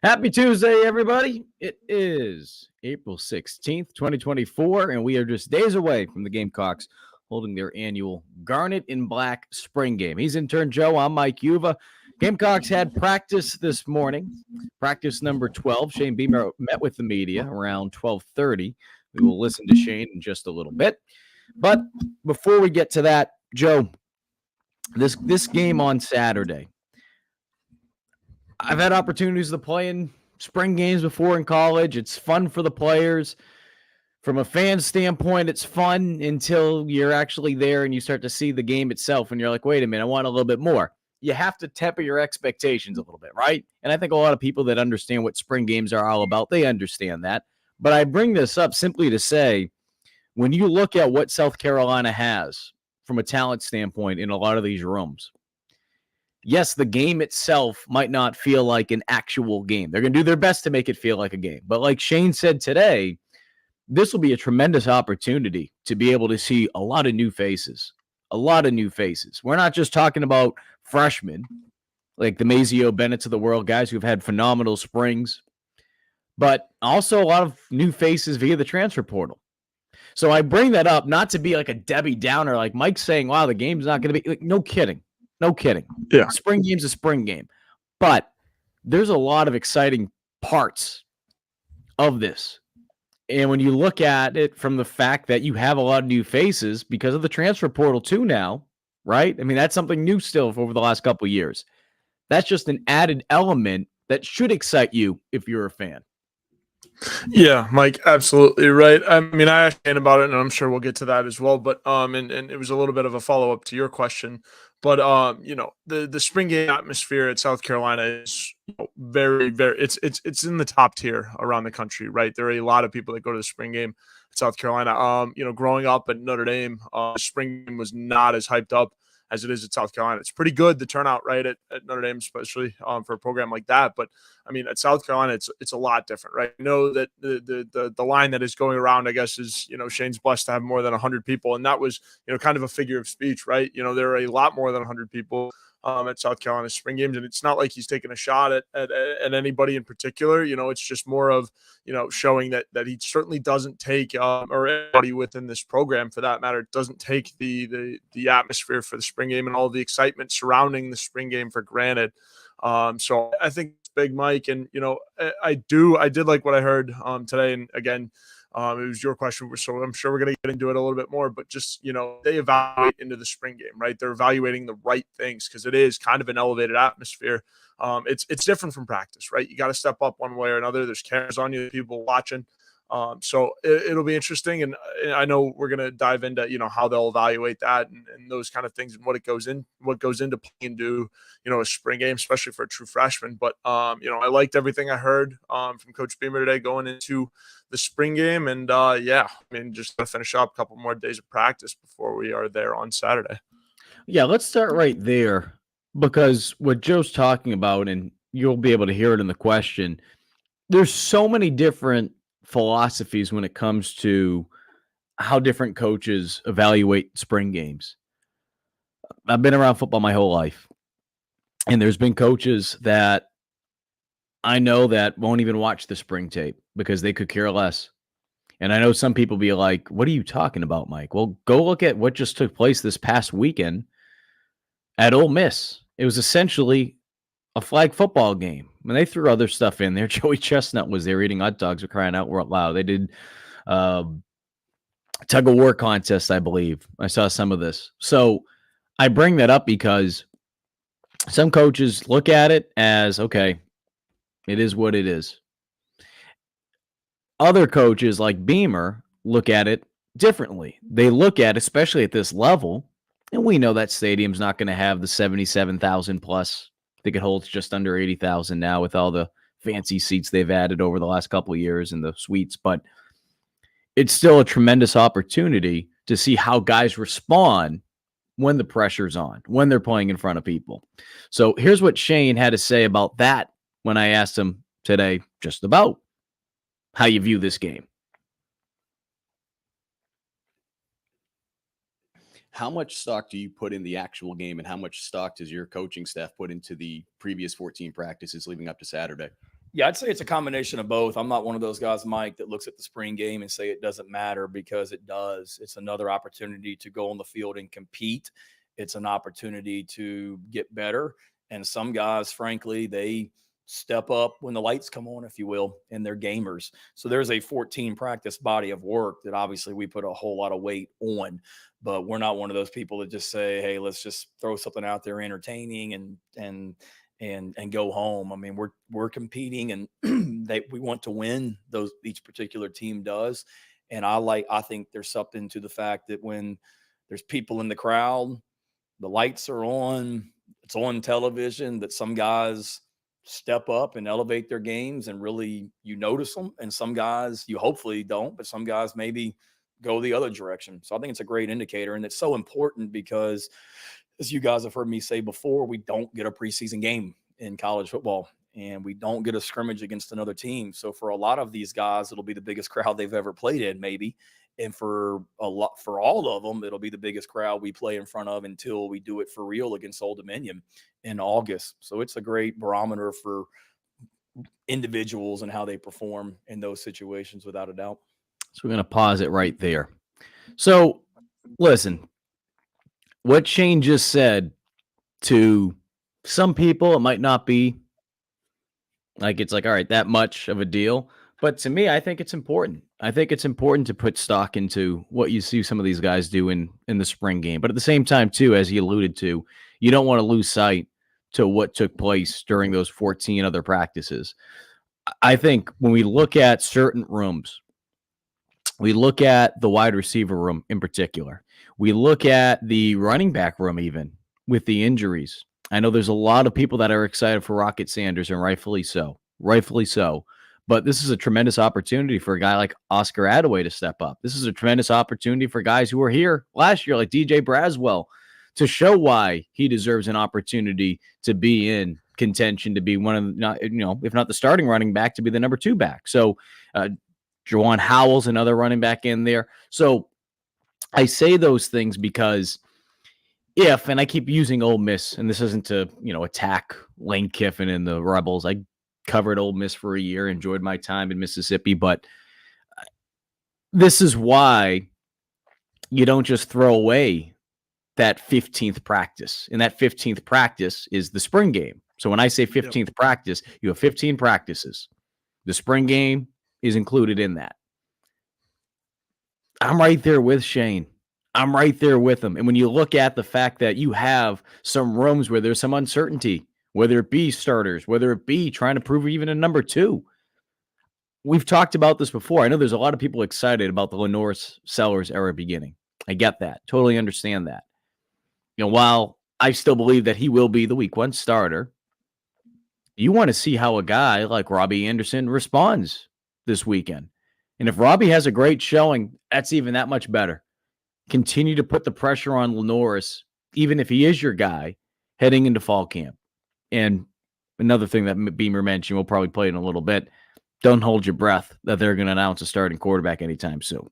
Happy Tuesday, everybody. It is April 16th, 2024, and we are just days away from the Gamecocks holding their annual Garnet in Black spring game. He's Intern Joe. I'm Mike Yuva. Gamecocks had practice this morning, practice number 12. Shane Beamer met with the media around 12:30. We will listen to Shane in just a little bit. But before we get to that, Joe, this game on Saturday, I've had opportunities to play in spring games before in college. It's fun for the players. From a fan standpoint, it's fun until you're actually there and you start to see the game itself and you're like, wait a minute, I want a little bit more. You have to temper your expectations a little bit, right? And I think a lot of people that understand what spring games are all about, they understand that. But I bring this up simply to say, when you look at what South Carolina has from a talent standpoint in a lot of these rooms, yes, the game itself might not feel like an actual game. They're going to do their best to make it feel like a game. But like Shane said today, this will be a tremendous opportunity to be able to see a lot of new faces. A lot of new faces. We're not just talking about freshmen like the Mazio Bennett's of the world, guys who've had phenomenal springs, but also a lot of new faces via the transfer portal. So I bring that up not to be like a Debbie Downer, like Mike's saying, wow, the game's not going to be like, no kidding. No kidding. Yeah. Spring game's a spring game. But there's a lot of exciting parts of this. And when you look at it from the fact that you have a lot of new faces because of the transfer portal too now, right? I mean, that's something new still over the last couple of years. That's just an added element that should excite you if you're a fan. Yeah, Mike, absolutely right. I mean, I asked Shane about it, and I'm sure we'll get to that as well. But and it was a little bit of a follow up to your question. But the spring game atmosphere at South Carolina is very, very. It's in the top tier around the country, right? There are a lot of people that go to the spring game at South Carolina. Growing up at Notre Dame, spring game was not as hyped up as it is at South Carolina. It's pretty good, the turnout, right, at Notre Dame, especially for a program like that. But I mean, at South Carolina, it's a lot different, right? I know that the line that is going around, I guess, is, Shane's blessed to have more than 100 people. And that was, kind of a figure of speech, right? There are a lot more than 100 people at South Carolina spring games. And it's not like he's taking a shot at anybody in particular. It's just more of, showing that he certainly doesn't take, or anybody within this program for that matter, doesn't take the atmosphere for the spring game and all the excitement surrounding the spring game for granted. So I think it's big, Mike. And, I did like what I heard today. And again, it was your question, so I'm sure we're going to get into it a little bit more, but just, they evaluate into the spring game, right? They're evaluating the right things because it is kind of an elevated atmosphere. It's different from practice, right? You got to step up one way or another. There's cameras on you, people watching. So it'll be interesting. And I know we're going to dive into, how they'll evaluate that and those kind of things and what goes into playing into, a spring game, especially for a true freshman. But, I liked everything I heard from Coach Beamer today going into the spring game. And just going to finish up a couple more days of practice before we are there on Saturday. Yeah, let's start right there because what Joe's talking about, and you'll be able to hear it in the question, there's so many different philosophies when it comes to how different coaches evaluate spring games. I've been around football my whole life, and there's been coaches that I know that won't even watch the spring tape because they could care less. And I know some people be like, what are you talking about, Mike? Well, go look at what just took place this past weekend at Ole Miss. It was essentially a flag football game. I mean, they threw other stuff in there. Joey Chestnut was there eating hot dogs or crying out loud. They did tug of war contest, I believe. I saw some of this. So I bring that up because some coaches look at it as, okay, it is what it is. Other coaches like Beamer look at it differently. They look at, especially at this level, and we know that stadium's not going to have the 77,000 plus. I think it holds just under 80,000 now with all the fancy seats they've added over the last couple of years and the suites. But it's still a tremendous opportunity to see how guys respond when the pressure's on, when they're playing in front of people. So here's what Shane had to say about that when I asked him today just about how you view this game. How much stock do you put in the actual game, and how much stock does your coaching staff put into the previous 14 practices leading up to Saturday? Yeah, I'd say it's a combination of both. I'm not one of those guys, Mike, that looks at the spring game and say it doesn't matter, because it does. It's another opportunity to go on the field and compete. It's an opportunity to get better. And some guys, frankly, they step up when the lights come on, if you will, and they're gamers. So there's a 14 practice body of work that obviously we put a whole lot of weight on, but we're not one of those people that just say, hey, let's just throw something out there entertaining and go home. I mean, we're competing, and we want to win. Each particular team does. And I think there's something to the fact that when there's people in the crowd, the lights are on, it's on television, that some guys step up and elevate their games, and really you notice them. And some guys you hopefully don't, but some guys maybe go the other direction. So I think it's a great indicator. And it's so important because, as you guys have heard me say before, we don't get a preseason game in college football, and we don't get a scrimmage against another team. So for a lot of these guys, it'll be the biggest crowd they've ever played in, maybe. And for all of them, it'll be the biggest crowd we play in front of until we do it for real against Old Dominion in August. So it's a great barometer for individuals and how they perform in those situations, without a doubt. So we're going to pause it right there. So listen, what Shane just said, to some people, it might not be like, it's like, all right, that much of a deal. But to me, I think it's important. I think it's important to put stock into what you see some of these guys do in the spring game. But at the same time, too, as he alluded to, you don't want to lose sight to what took place during those 14 other practices. I think when we look at certain rooms, we look at the wide receiver room in particular, we look at the running back room, even with the injuries. I know there's a lot of people that are excited for Rocket Sanders, and rightfully so. Rightfully so. But this is a tremendous opportunity for a guy like Oscar Adaway to step up. This is a tremendous opportunity for guys who were here last year, like DJ Braswell, to show why he deserves an opportunity to be in contention, to be one of the, if not the starting running back, to be the number 2 back. So Juwan Howell's another running back in there. So I say those things because and I keep using Ole Miss, and this isn't to, attack Lane Kiffin and the Rebels. I covered Ole Miss for a year, enjoyed my time in Mississippi, but this is why you don't just throw away that 15th practice. And that 15th practice is the spring game. So when I say 15th practice, you have 15 practices. The spring game is included in that. I'm right there with Shane. I'm right there with him. And when you look at the fact that you have some rooms where there's some uncertainty, whether it be starters, whether it be trying to prove even a number 2. We've talked about this before. I know there's a lot of people excited about the Lenoris Sellers era beginning. I get that. Totally understand that. While I still believe that he will be the week 1 starter, you want to see how a guy like Robbie Anderson responds this weekend. And if Robbie has a great showing, that's even that much better. Continue to put the pressure on Lenoris, even if he is your guy, heading into fall camp. And another thing that Beamer mentioned, we'll probably play in a little bit, don't hold your breath that they're going to announce a starting quarterback anytime soon.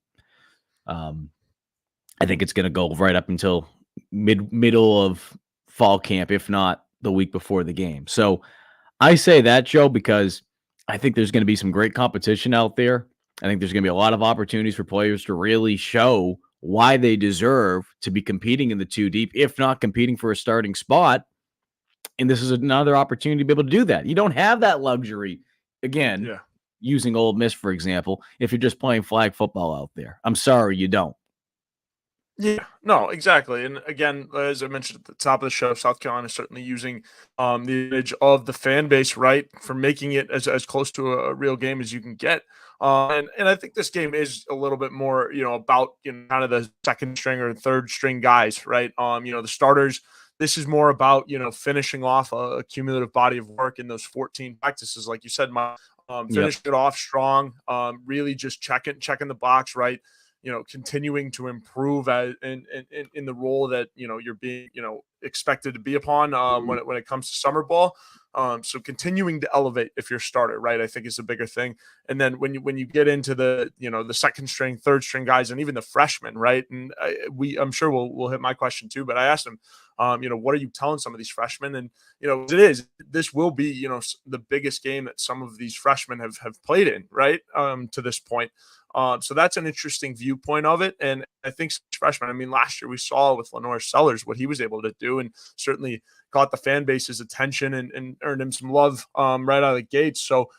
I think it's going to go right up until middle of fall camp, if not the week before the game. So I say that, Joe, because I think there's going to be some great competition out there. I think there's going to be a lot of opportunities for players to really show why they deserve to be competing in the 2 deep, if not competing for a starting spot. And this is another opportunity to be able to do that. You don't have that luxury, again, using Ole Miss, for example, if you're just playing flag football out there. I'm sorry, you don't. Yeah, no, exactly. And again, as I mentioned at the top of the show, South Carolina is certainly using the image of the fan base, right, for making it as close to a real game as you can get. And I think this game is a little bit more, about, kind of the second string or third string guys, right? The starters. This is more about, finishing off a cumulative body of work in those 14 practices, like you said, Mike. Finishing it off strong, really just checking the box, right? continuing to improve in the role that, you're being, expected to be upon when it comes to summer ball. So continuing to elevate if you're starter, right, I think is a bigger thing. And then when you get into the, the second string, third string guys, and even the freshmen, right? And I'm sure we'll hit my question too, but I asked him, what are you telling some of these freshmen? And, this will be, the biggest game that some of these freshmen have played in, right? To this point. So that's an interesting viewpoint of it. And I think freshmen, I mean, last year we saw with Lenore Sellers what he was able to do, and certainly caught the fan base's attention and earned him some love right out of the gates. So,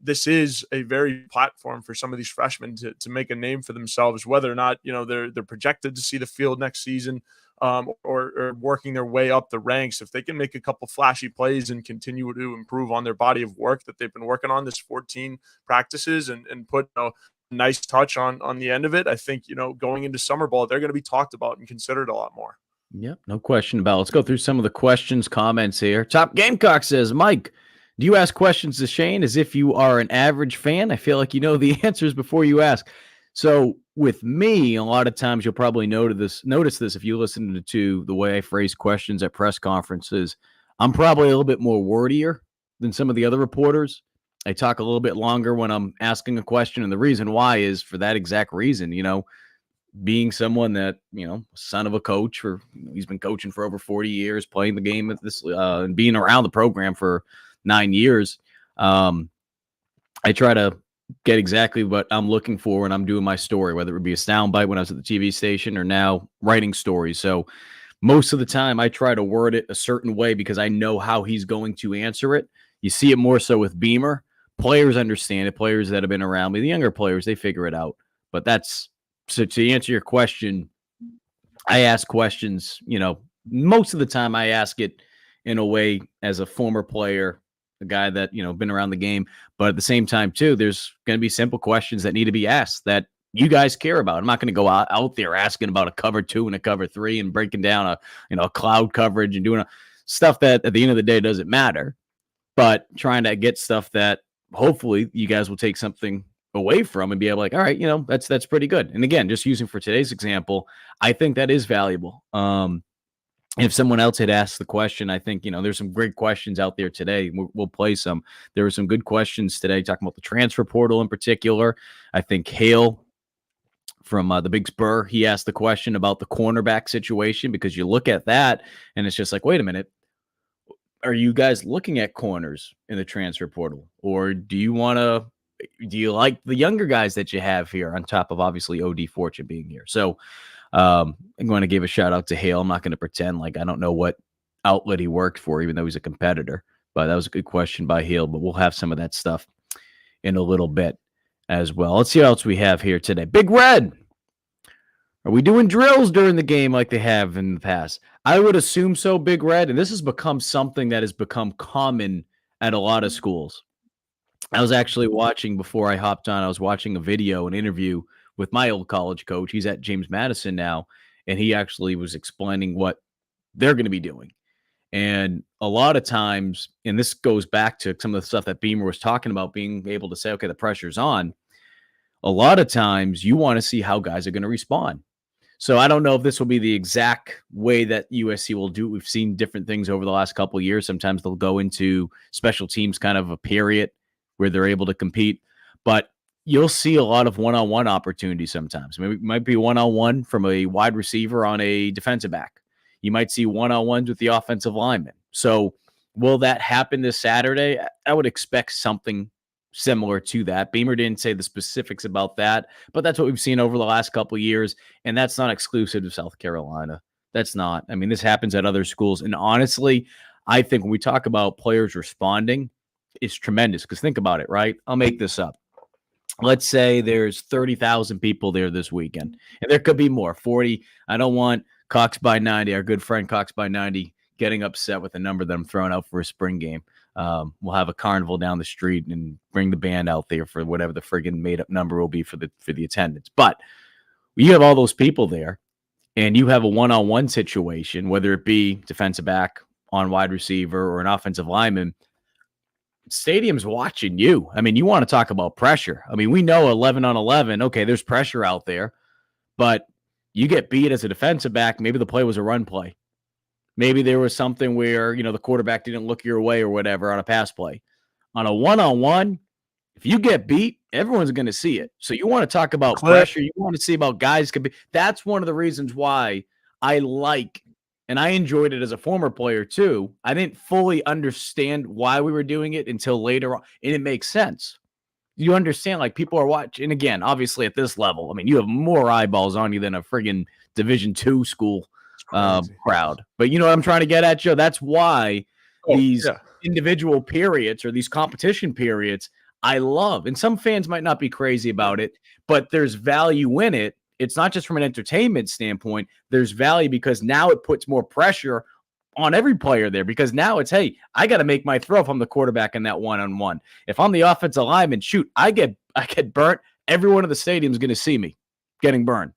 this is a very platform for some of these freshmen to make a name for themselves, whether or not, they're projected to see the field next season, or working their way up the ranks. If they can make a couple flashy plays and continue to improve on their body of work that they've been working on this 14 practices and put a nice touch on the end of it, I think, going into summer ball, they're going to be talked about and considered a lot more. Yep, no question about it. Let's go through some of the questions, comments here. Top Gamecock says, Mike, do you ask questions to Shane as if you are an average fan? I feel like you know the answers before you ask. So with me, a lot of times you'll probably notice this if you listen to the way I phrase questions at press conferences. I'm probably a little bit more wordier than some of the other reporters. I talk a little bit longer when I'm asking a question, and the reason why is for that exact reason. Being someone that, son of a coach, or he's been coaching for over 40 years, playing the game at this and being around the program for 9 years. I try to get exactly what I'm looking for when I'm doing my story, whether it be a soundbite when I was at the TV station or now writing stories. So most of the time I try to word it a certain way because I know how he's going to answer it. You see it more so with Beamer. Players understand it. Players that have been around me, the younger players, they figure it out. But so to answer your question, I ask questions, most of the time I ask it in a way as a former player, a guy that, been around the game. But at the same time, too, there's going to be simple questions that need to be asked that you guys care about. I'm not going to go out there asking about a cover 2 and a cover 3 and breaking down a cloud coverage and doing stuff that at the end of the day doesn't matter. But trying to get stuff that hopefully you guys will take something away from and be able all right, that's pretty good. And again, just using for today's example, I think that is valuable. If someone else had asked the question, I think, there's some great questions out there today. We'll play some. There were some good questions today talking about the transfer portal in particular. I think Hale from the Big Spur, he asked the question about the cornerback situation, because you look at that and it's just like, wait a minute. Are you guys looking at corners in the transfer portal, or do you like the younger guys that you have here on top of obviously OD Fortune being here? So I'm going to give a shout out to Hale. I'm not going to pretend like I don't know what outlet he worked for, even though he's a competitor, but that was a good question by Hale, but we'll have some of that stuff in a little bit as well. Let's see what else we have here today. Big Red. Are we doing drills during the game like they have in the past? I would assume so, Big Red. And this has become something that has become common at a lot of schools. I was actually watching, before I hopped on, I was watching an interview with my old college coach. He's at James Madison now. And he actually was explaining what they're going to be doing. And a lot of times, and this goes back to some of the stuff that Beamer was talking about, being able to say, okay, the pressure's on. A lot of times you want to see how guys are going to respond. So I don't know if this will be the exact way that USC will do. We've seen different things over the last couple of years. Sometimes they'll go into special teams kind of a period where they're able to compete. But you'll see a lot of one-on-one opportunities sometimes. Maybe it might be one-on-one from a wide receiver on a defensive back. You might see one-on-ones with the offensive lineman. So will that happen this Saturday? I would expect something similar to that. Beamer didn't say the specifics about that, but that's what we've seen over the last couple of years, and that's not exclusive to South Carolina. That's not. I mean, this happens at other schools, and honestly, I think when we talk about players responding, it's tremendous, because think about it, right? I'll make this up. Let's say there's 30,000 people there this weekend, and there could be more, 40. I don't want Cox by 90, our good friend Cox by 90, getting upset with the number that I'm throwing out for a spring game. We'll have a carnival down the street and bring the band out there for whatever the friggin' made up number will be for the attendance. But you have all those people there, and you have a one-on-one situation, whether it be defensive back on wide receiver or an offensive lineman. stadium's watching you. I mean, you want to talk about pressure. I mean, we know 11 on 11. Okay, there's pressure out there, but you get beat as a defensive back. Maybe the play was a run play. Maybe there was something where, the quarterback didn't look your way or whatever on a pass play. On a one-on-one, if you get beat, everyone's going to see it. So you want to talk about pressure. You want to see about guys can be. That's one of the reasons why I like, and I enjoyed it as a former player too. I didn't fully understand why we were doing it until later on, and it makes sense. You understand, like, people are watching. And again, obviously at this level, I mean, you have more eyeballs on you than a friggin' Division II school crowd. But you know what I'm trying to get at, Joe? That's why these individual periods or these competition periods I love. And some fans might not be crazy about it, but there's value in it. It's not just from an entertainment standpoint. There's value because now it puts more pressure on every player there, because now it's, hey, I got to make my throw if I'm the quarterback in that one-on-one. If I'm the offensive lineman, shoot, I get burnt. Everyone in the stadium is going to see me getting burned.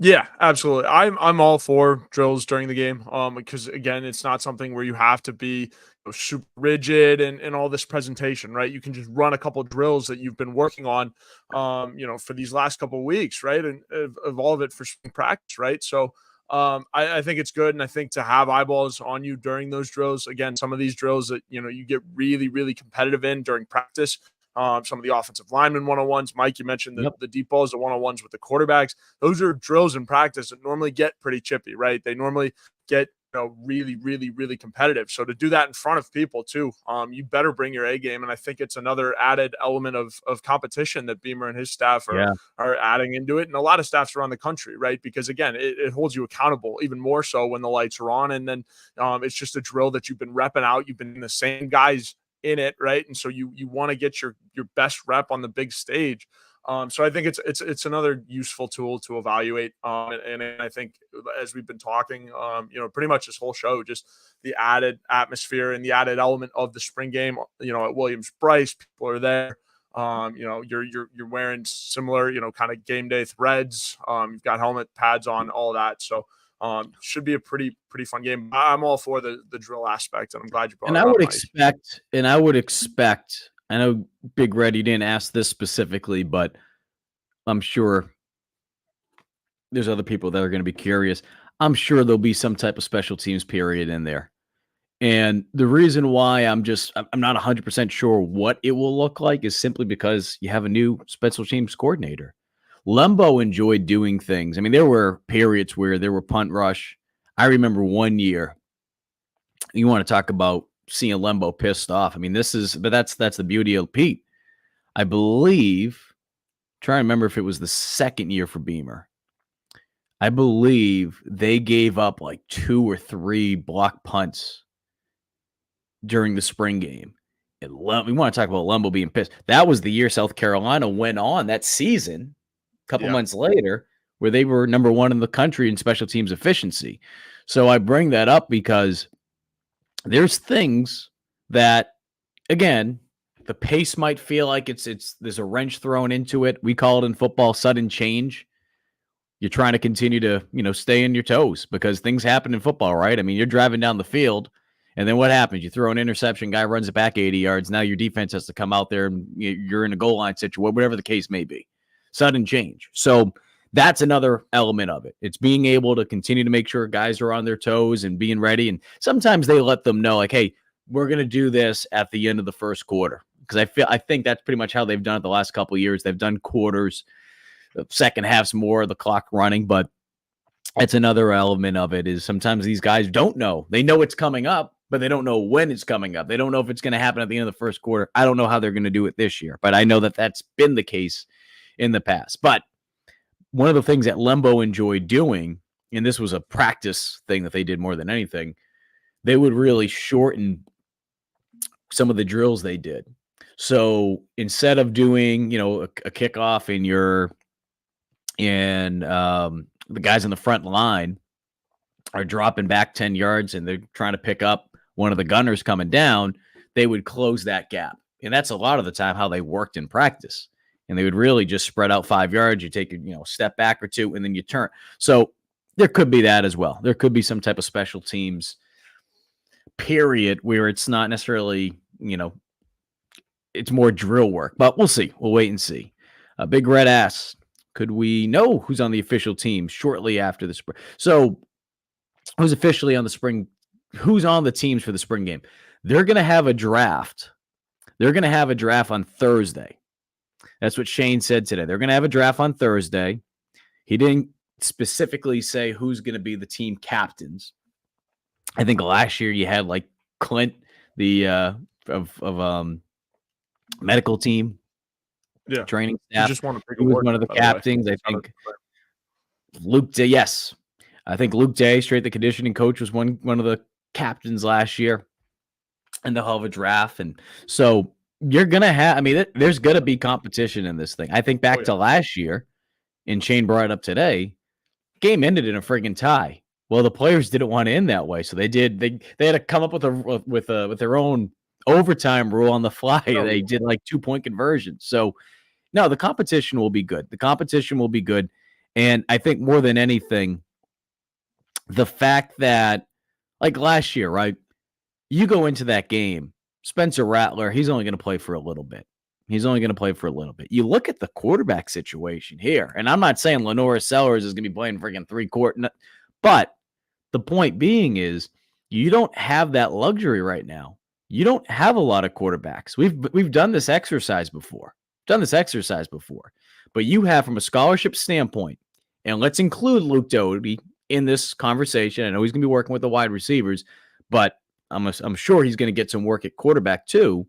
Yeah, absolutely. I'm all for drills during the game, because again, it's not something where you have to be super rigid and all this presentation, right? You can just run a couple of drills that you've been working on, for these last couple of weeks, right? And of all of it for spring practice, right? So I think it's good, and I think to have eyeballs on you during those drills. Again, some of these drills that you get really, really competitive in during practice. Some of the offensive lineman one-on-ones. Mike, you mentioned the deep balls, the one-on-ones with the quarterbacks. Those are drills in practice that normally get pretty chippy, right? They normally get really, really, really competitive. So to do that in front of people too, you better bring your A game. And I think it's another added element of competition that Beamer and his staff are adding into it. And a lot of staffs around the country, right? Because again, it holds you accountable even more so when the lights are on. And then it's just a drill that you've been repping out. You've been the same guys in it, right? And so you want to get your best rep on the big stage. So I think it's another useful tool to evaluate. And I think as we've been talking, pretty much this whole show, just the added atmosphere and the added element of the spring game. At Williams-Brice, people are there. You're wearing similar, kind of game day threads. You've got helmet pads on, all of that. So should be a pretty fun game. I'm all for the drill aspect, and I'm glad you brought it up. I would expect, I know Big Red, you didn't ask this specifically, but I'm sure there's other people that are going to be curious. I'm sure there'll be some type of special teams period in there. And the reason why I'm not 100% sure what it will look like is simply because you have a new special teams coordinator. Lembo enjoyed doing things. I mean, there were periods where there were punt rush. I remember one year, you want to talk about seeing Lembo pissed off. I mean, that's the beauty of Pete. I believe, trying to remember if it was the second year for Beamer. I believe they gave up like 2 or 3 block punts during the spring game. And we want to talk about Lembo being pissed. That was the year South Carolina went on that season, a couple months later, where they were number 1 in the country in special teams efficiency. So I bring that up because there's things that, again, the pace might feel like there's a wrench thrown into it. We call it in football sudden change. You're trying to continue to, stay on your toes because things happen in football, right? I mean, you're driving down the field, and then what happens? You throw an interception, guy runs it back 80 yards. Now your defense has to come out there, and you're in a goal line situation, whatever the case may be. Sudden change. So that's another element of it. It's being able to continue to make sure guys are on their toes and being ready. And sometimes they let them know, like, hey, we're going to do this at the end of the first quarter. Because I think that's pretty much how they've done it the last couple of years. They've done quarters, second half's more of the clock running, but that's another element of it is sometimes these guys don't know. They know it's coming up, but they don't know when it's coming up. They don't know if it's going to happen at the end of the first quarter. I don't know how they're going to do it this year, but I know that that's been the case in the past. But one of the things that Lembo enjoyed doing, and this was a practice thing that they did more than anything, they would really shorten some of the drills they did. So instead of doing, a kickoff and the guys in the front line are dropping back 10 yards and they're trying to pick up one of the gunners coming down, they would close that gap. And that's a lot of the time how they worked in practice. And they would really just spread out 5 yards. You take a step back or two, and then you turn. So there could be that as well. There could be some type of special teams period where it's not necessarily it's more drill work, but we'll see. We'll wait and see. Big Red asks, could we know who's on the official team shortly after the spring? So who's officially on the spring? Who's on the teams for the spring game? They're going to have a draft. They're going to have a draft on Thursday. That's what Shane said today. They're going to have a draft on Thursday. He didn't specifically say who's going to be the team captains. I think last year you had like Clint, the medical team, training staff. Just want to he was one of the captains. I think Luke Day. Yes, I think Luke Day, straight the conditioning coach, was one of the captains last year, and they'll have a draft. And so you're gonna have. I mean, there's gonna be competition in this thing. I think back to last year, and Shane brought it up today. Game ended in a friggin' tie. Well, the players didn't want to end that way, so they did. They had to come up with their own overtime rule on the fly. They did like 2-point conversions. So no, the competition will be good. The competition will be good. And I think more than anything, the fact that like last year, right? You go into that game, Spencer Rattler, he's only going to play for a little bit. You look at the quarterback situation here, and I'm not saying Lenora Sellers is going to be playing friggin' 3-quarter, but the point being is you don't have that luxury right now. You don't have a lot of quarterbacks. We've done this exercise before. But you have, from a scholarship standpoint, and let's include Luke Doty in this conversation. I know he's going to be working with the wide receivers, but I'm sure he's going to get some work at quarterback too.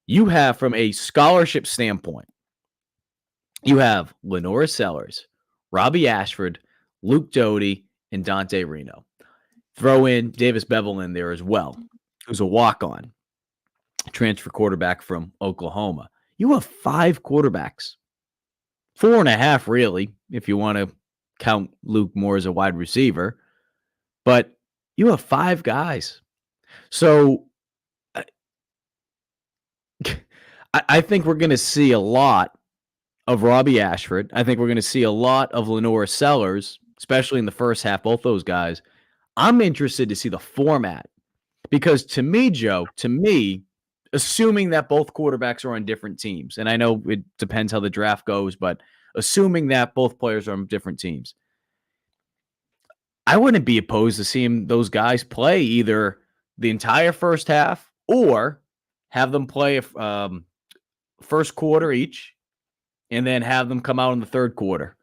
You have, from a scholarship standpoint, you have Lenora Sellers, Robbie Ashford, Luke Doty, and Dante Reno. Throw in Davis Bevel in there as well, who's a walk-on transfer quarterback from Oklahoma. You have 5 quarterbacks. 4.5, really, if you want to count Luke Moore as a wide receiver. But you have 5 guys. So I think we're going to see a lot of Robbie Ashford. I think we're going to see a lot of Lenora Sellers, especially in the first half, both those guys. I'm interested to see the format because to me, Joe, assuming that both quarterbacks are on different teams, and I know it depends how the draft goes, but assuming that both players are on different teams, I wouldn't be opposed to seeing those guys play either the entire first half or have them play first quarter each and then have them come out in the third quarter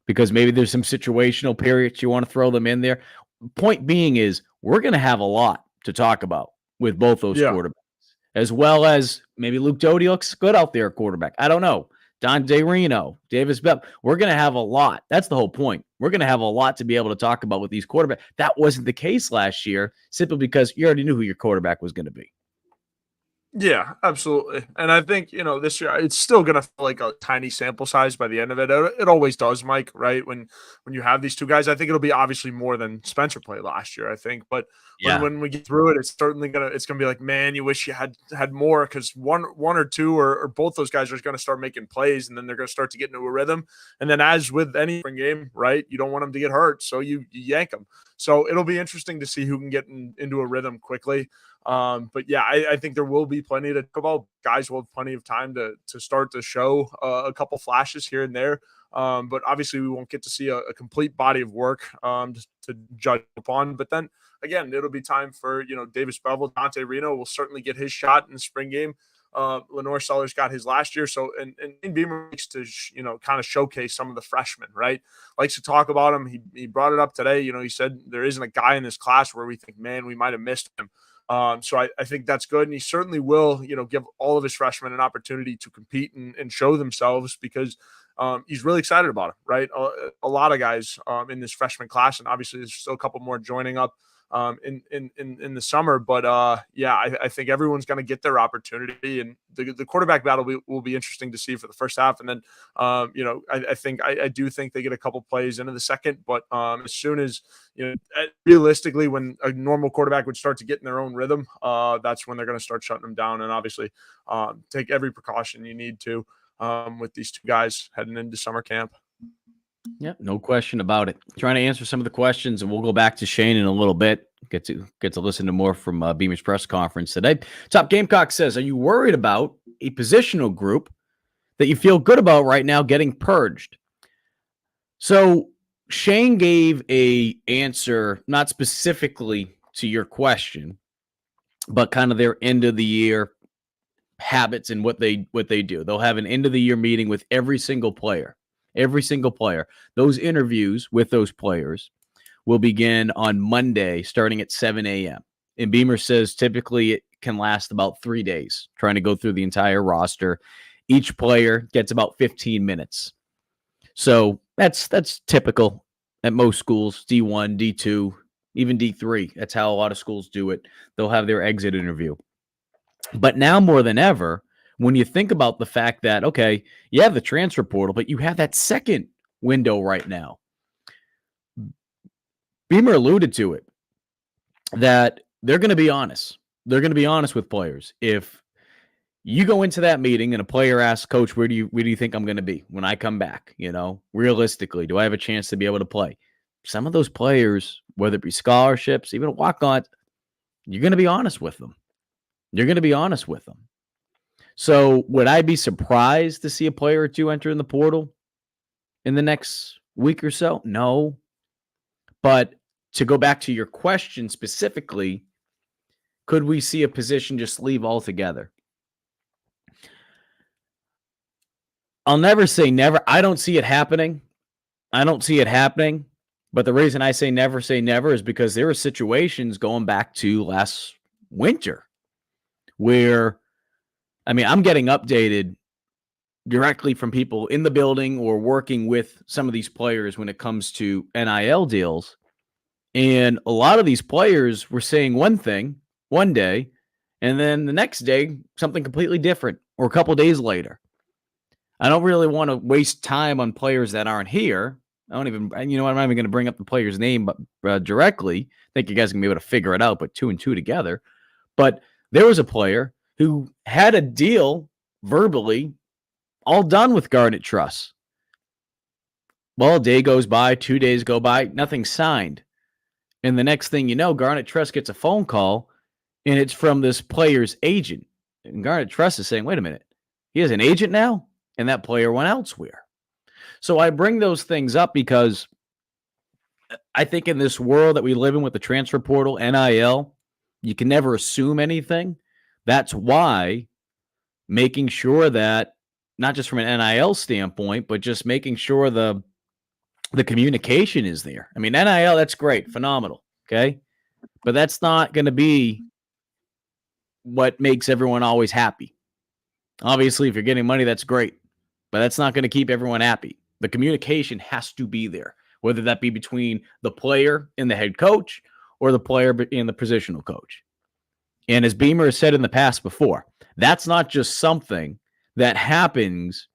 because maybe there's some situational periods you want to throw them in there. Point being is we're going to have a lot to talk about with both those quarterbacks, as well as maybe Luke Doty looks good out there at quarterback. I don't know. Dante Reno, Davis Bell. We're going to have a lot. That's the whole point. We're going to have a lot to be able to talk about with these quarterbacks. That wasn't the case last year simply because you already knew who your quarterback was going to be. Yeah, absolutely. And I think, this year it's still going to feel like a tiny sample size by the end of it. It always does, Mike, right? When you have these two guys, I think it'll be obviously more than Spencer played last year, I think. But when we get through it, it's certainly going to be like, man, you wish you had more because one or two or both those guys are going to start making plays and then they're going to start to get into a rhythm. And then as with any spring game, right, you don't want them to get hurt. So you yank them. So it'll be interesting to see who can get into a rhythm quickly. But yeah, I think there will be plenty to talk about. Guys will have plenty of time to start to show a couple flashes here and there. But obviously we won't get to see a complete body of work to judge upon. But then again, it'll be time for, Davis Bevel, Dante Reno will certainly get his shot in the spring game. Lenore Sellers got his last year. So, and Beamer likes to, kind of showcase some of the freshmen, right? Likes to talk about them. He brought it up today. He said there isn't a guy in this class where we think, man, we might've missed him. So I think that's good. And he certainly will, give all of his freshmen an opportunity to compete and show themselves because he's really excited about it, right? A lot of guys in this freshman class, and obviously there's still a couple more joining up in the summer. But I think everyone's going to get their opportunity, and the quarterback battle will be interesting to see for the first half. And then, I do think they get a couple plays into the second, but as soon as, realistically, when a normal quarterback would start to get in their own rhythm, that's when they're going to start shutting them down. And obviously take every precaution you need to with these two guys heading into summer camp. Yeah, no question about it. Trying to answer some of the questions, and we'll go back to Shane in a little bit. get to listen to more from Beamer's press conference today. Top Gamecock says, are you worried about a positional group that you feel good about right now getting purged? So Shane gave a answer, not specifically to your question, but kind of their end of the year habits and what they do. They'll have an end of the year meeting with every single player. Those interviews with those players will begin on Monday starting at 7 a.m. And Beamer says typically it can last about 3 days, trying to go through the entire roster. Each player gets about 15 minutes. So that's typical at most schools, D1, D2, even D3. That's how a lot of schools do it. They'll have their exit interview. But now more than ever, when you think about the fact that, okay, you have the transfer portal, but you have that second window right now. Beamer alluded to it, that they're going to be honest. They're going to be honest with players. If you go into that meeting and a player asks, Coach, where do you think I'm going to be when I come back? Realistically, do I have a chance to be able to play? Some of those players, whether it be scholarships, even a walk-on, you're going to be honest with them. So would I be surprised to see a player or two enter in the portal in the next week or so? No. But to go back to your question specifically, could we see a position just leave altogether? I'll never say never. I don't see it happening. But the reason I say never is because there are situations going back to last winter where, I'm getting updated directly from people in the building or working with some of these players when it comes to NIL deals. And a lot of these players were saying one thing one day, and then the next day, something completely different, or a couple days later. I don't really want to waste time on players that aren't here. I'm not even going to bring up the player's name but directly. I think you guys can be able to figure it out, but 2 and 2 together. But there was a player who had a deal verbally all done with Garnet Trust. Well, a day goes by, 2 days go by, nothing signed. And the next thing you know, Garnet Trust gets a phone call, and it's from this player's agent. And Garnet Trust is saying, wait a minute, he has an agent now? And that player went elsewhere. So I bring those things up because I think in this world that we live in with the transfer portal, NIL, you can never assume anything. That's why making sure that, not just from an NIL standpoint, but just making sure the communication is there. NIL, that's great, phenomenal, okay? But that's not going to be what makes everyone always happy. Obviously, if you're getting money, that's great, but that's not going to keep everyone happy. The communication has to be there, whether that be between the player and the head coach or the player and the positional coach. And as Beamer has said in the past before, that's not just something that happens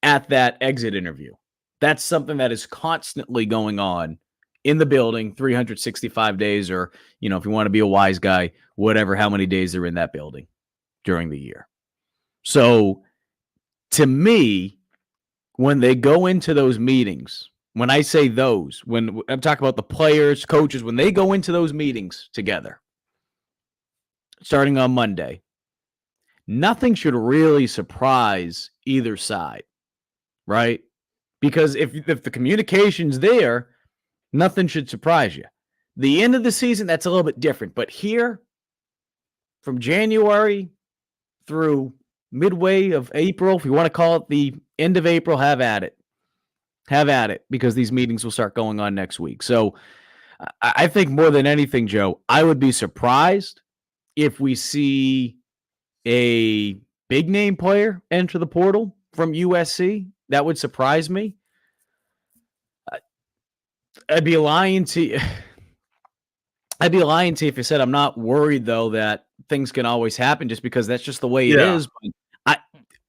at that exit interview. That's something that is constantly going on in the building 365 days, or, if you want to be a wise guy, whatever, how many days they're in that building during the year. So to me, when they go into those meetings, when I say those, when I'm talking about the players, coaches, when they go into those meetings together, starting on Monday, nothing should really surprise either side, right? Because if the communication's there, nothing should surprise you. The end of the season, that's a little bit different. But here, from January through midway of April, if you want to call it the end of April, have at it. Have at it, because these meetings will start going on next week. So I think more than anything, Joe, I would be surprised if we see a big name player enter the portal from USC. That would surprise me. I'd be lying to you. I'd be lying to you if I said I'm not worried, though, that things can always happen, just because that's just the way it is. But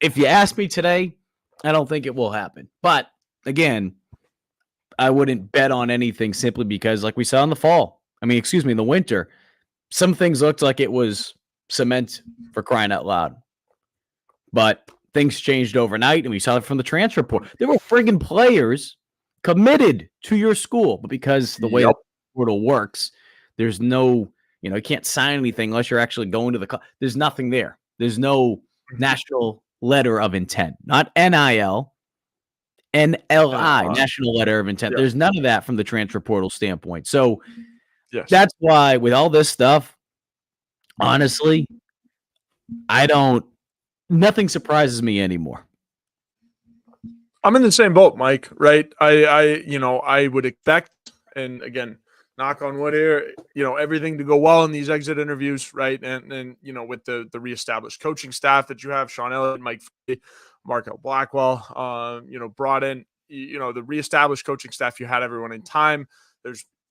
if you ask me today, I don't think it will happen. But again, I wouldn't bet on anything simply because, like we saw in the fall, in the winter, some things looked like it was cement, for crying out loud. But things changed overnight, and we saw it from the transfer portal. There were friggin' players committed to your school, but because the way the portal works, There's no, you can't sign anything unless you're actually going to the there's nothing there. There's no national letter of intent, not NIL, NLI, national letter of intent. Yeah. There's none of that from the transfer portal standpoint. So Yes. that's why with all this stuff, honestly, nothing surprises me anymore. I'm in the same boat, Mike, right? I would expect, and again, knock on wood here, everything to go well in these exit interviews, right? And with the reestablished coaching staff that you have, Sean Elliott, Mike Free, Markel Blackwell, brought in, the reestablished coaching staff, you had everyone in time.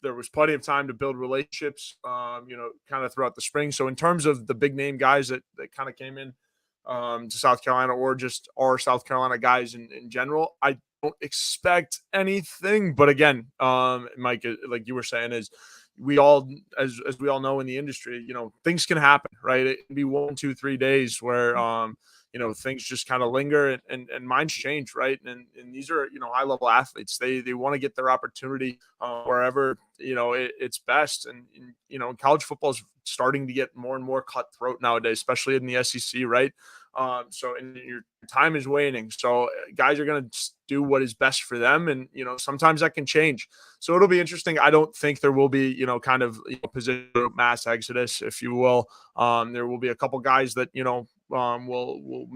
There was plenty of time to build relationships, kind of throughout the spring. So in terms of the big name guys that kind of came in to South Carolina, or just our South Carolina guys in general, I don't expect anything. But again, Mike, like you were saying, is we all, as we all know in the industry, things can happen, right? It can be 1, 2, 3 days where things just kind of linger and minds change, right? And these are, high level athletes. They want to get their opportunity wherever, it's best. And college football is starting to get more and more cutthroat nowadays, especially in the SEC, right? So and your time is waning. So guys are going to do what is best for them. And, sometimes that can change. So it'll be interesting. I don't think there will be, kind of position mass exodus, if you will. There will be a couple guys that, will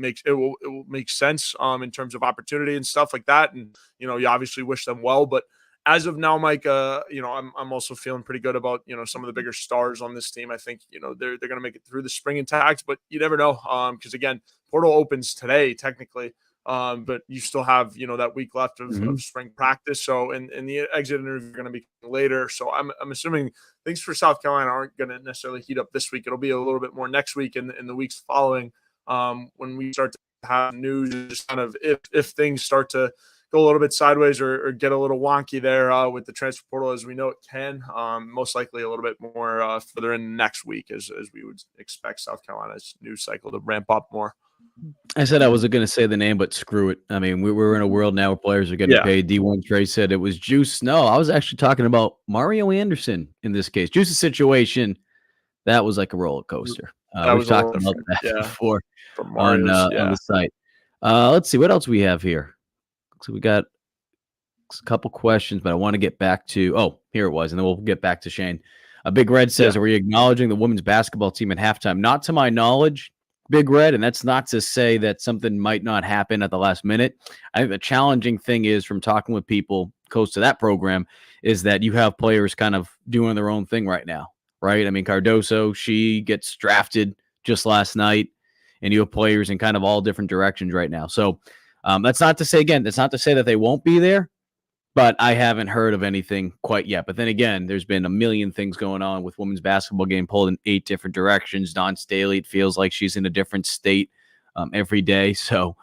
make sense in terms of opportunity and stuff like that. And, you obviously wish them well, but as of now, Mike, I'm also feeling pretty good about, some of the bigger stars on this team. I think, they're going to make it through the spring intact, but you never know. Because again, portal opens today, technically. But you still have, that week left of spring practice. So, and the exit interview are going to be later. So I'm assuming things for South Carolina aren't going to necessarily heat up this week. It'll be a little bit more next week and in the weeks following, when we start to have news, just kind of if things start to go a little bit sideways or get a little wonky there with the transfer portal, as we know it can, most likely a little bit more further in next week, as we would expect South Carolina's news cycle to ramp up more. I said I wasn't going to say the name, but screw it. I mean, we're in a world now where players are getting paid. D1 Trey said it was Juice. No, I was actually talking about Mario Anderson in this case. Juice's situation, that was like a roller coaster. We've talked about that before on the site. Let's see what else we have here. So we got a couple questions, but I want to get back to here it was, and then we'll get back to Shane. Big Red says, are we acknowledging the women's basketball team at halftime? Not to my knowledge, Big Red, and that's not to say that something might not happen at the last minute. I think the challenging thing is, from talking with people close to that program, is that you have players kind of doing their own thing right now, right? I mean, Cardoso, she gets drafted just last night, and you have players in kind of all different directions right now. So that's not to say that they won't be there, but I haven't heard of anything quite yet. But then again, there's been a million things going on with women's basketball game pulled in 8 different directions. Dawn Staley, it feels like she's in a different state every day. So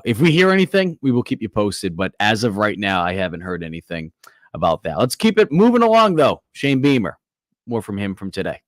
if we hear anything, we will keep you posted. But as of right now, I haven't heard anything about that. Let's keep it moving along, though. Shane Beamer, more from him from today.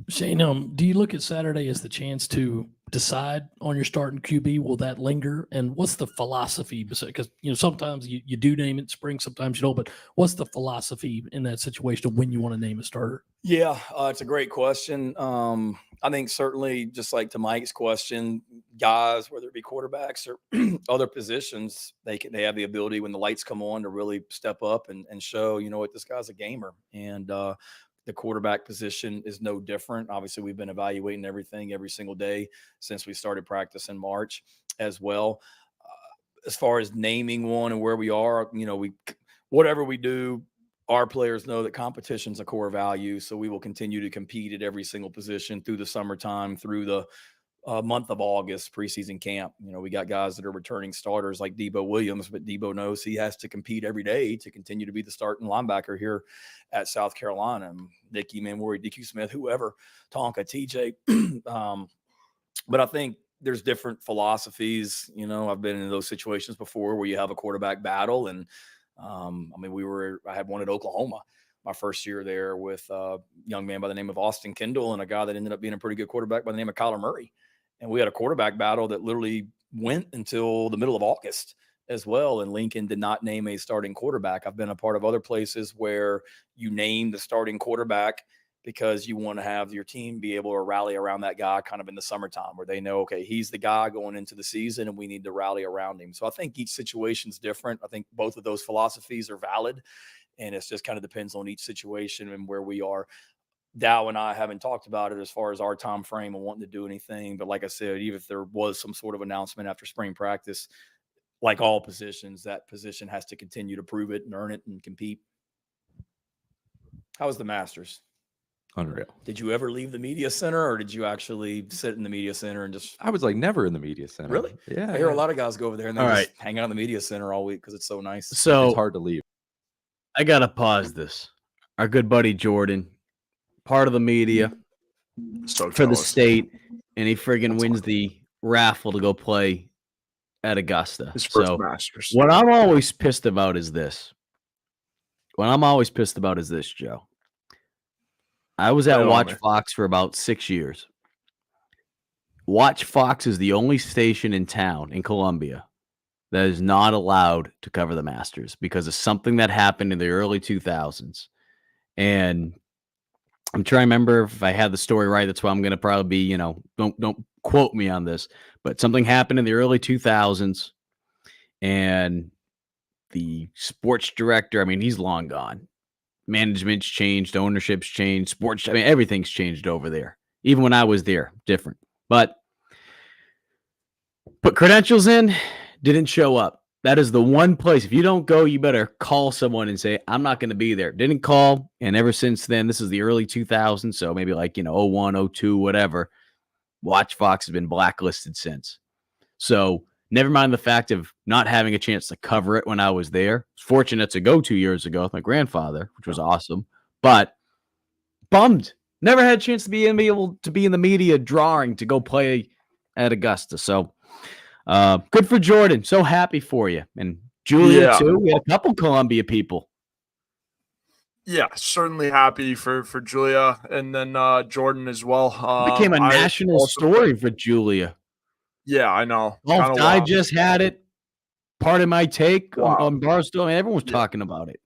Shane, do you look at Saturday as the chance to decide on your starting QB? Will that linger? And what's the philosophy? Because sometimes you do name it spring, sometimes you don't. But what's the philosophy in that situation of when you want to name a starter? Yeah, it's a great question. I think certainly, just like to Mike's question, guys, whether it be quarterbacks or other positions, they have the ability when the lights come on to really step up and show, what, this guy's a gamer. And the quarterback position is no different. Obviously, we've been evaluating everything every single day since we started practice in March as well. As far as naming one and where we are, whatever we do, our players know that competition's a core value. So we will continue to compete at every single position through the summertime, through the month of August, preseason camp. We got guys that are returning starters like Debo Williams, but Debo knows he has to compete every day to continue to be the starting linebacker here at South Carolina. Nicky Manwari, DQ Smith, whoever, Tonka, TJ. But I think there's different philosophies. I've been in those situations before where you have a quarterback battle. And I had one at Oklahoma my first year there with a young man by the name of Austin Kendall and a guy that ended up being a pretty good quarterback by the name of Kyler Murray. And we had a quarterback battle that literally went until the middle of August. as well. And Lincoln did not name a starting quarterback. I've been a part of other places where you name the starting quarterback because you want to have your team be able to rally around that guy kind of in the summertime where they know, okay, he's the guy going into the season and we need to rally around him. So I think each situation's different. I think both of those philosophies are valid, and it's just kind of depends on each situation and where we are. Dow and I haven't talked about it as far as our time frame and wanting to do anything. But like I said, even if there was some sort of announcement after spring practice, like all positions, that position has to continue to prove it and earn it and compete. How was the Masters? Unreal. Did you ever leave the media center, or did you actually sit in the media center and just? I was like never in the media center. Really? Yeah. I hear a lot of guys go over there and they All just right. hang out in the media center all week because it's so nice. So It's hard to leave. I gotta pause this. Our good buddy Jordan, part of the media So for the jealous. state, and he friggin' That's wins awesome. the raffle to go play at Augusta. His first So Masters. what I'm always pissed about is this. What I'm always pissed about is this, Joe. I was at Lay it on Watch me. Fox for about 6 years. Watch Fox is the only station in town in Columbia that is not allowed to cover the Masters because of something that happened in the early 2000s. And I'm trying to remember if I had the story right. That's why I'm going to probably be, don't quote me on this, but something happened in the early 2000s, and the sports director, I mean, he's long gone. Management's changed, ownership's changed, everything's changed over there. Even when I was there, different. But put credentials in, didn't show up. That is the one place. If you don't go, you better call someone and say, I'm not going to be there. Didn't call. And ever since then, this is the early 2000s. So maybe 01, 02, whatever. Watch Fox has been blacklisted since. So never mind the fact of not having a chance to cover it when I was there. Fortunate to go 2 years ago with my grandfather, which was awesome. But bummed. Never had a chance to be able to be in the media drawing to go play at Augusta. So good for Jordan. So happy for you. And Julia, too. We had a couple Columbia people. Yeah, certainly happy for Julia and then Jordan as well. Became a I national also story for Julia. Yeah, I know. Golf Kinda wild. Digest had it. Part of my take Wow. on Barstool. I mean, everyone was Yeah. talking about it.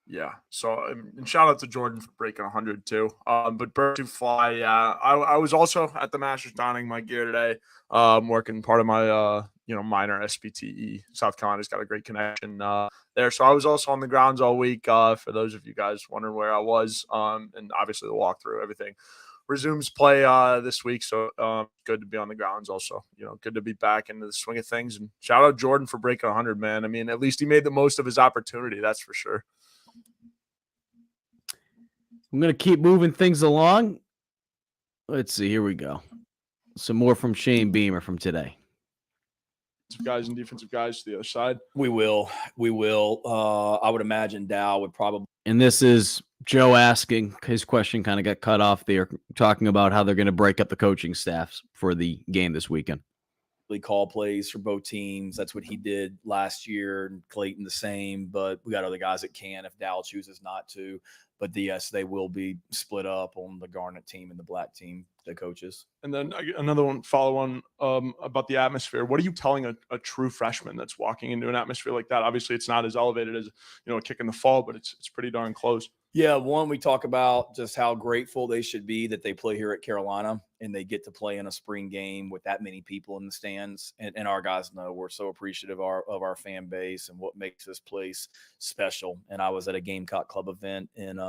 Yeah. So and shout out to Jordan for breaking 100 too. But bird to fly. Yeah, I was also at the Masters donning my gear today. Working part of my minor SPTE. South Carolina's got a great connection there. So I was also on the grounds all week. For those of you guys wondering where I was. And obviously the walkthrough, everything resumes play this week. So good to be on the grounds also. Good to be back into the swing of things. And shout out Jordan for breaking 100, man. I mean, at least he made the most of his opportunity. That's for sure. I'm going to keep moving things along. Let's see. Here we go. Some more from Shane Beamer from today. Guys and defensive guys to the other side. We will. I would imagine Dow would probably. And this is Joe asking. His question kind of got cut off there, talking about how they're going to break up the coaching staffs for the game this weekend. Call plays for both teams. That's what he did last year, and Clayton the same. But we got other guys that can if Dow chooses not to. But yes, they will be split up on the Garnet team and the Black team, the coaches. And then another one, follow on about the atmosphere. What are you telling a true freshman that's walking into an atmosphere like that? Obviously, it's not as elevated as a kick in the fall, but it's pretty darn close. Yeah, one, we talk about just how grateful they should be that they play here at Carolina and they get to play in a spring game with that many people in the stands. And our guys know we're so appreciative of our fan base and what makes this place special. And I was at a Gamecock Club event in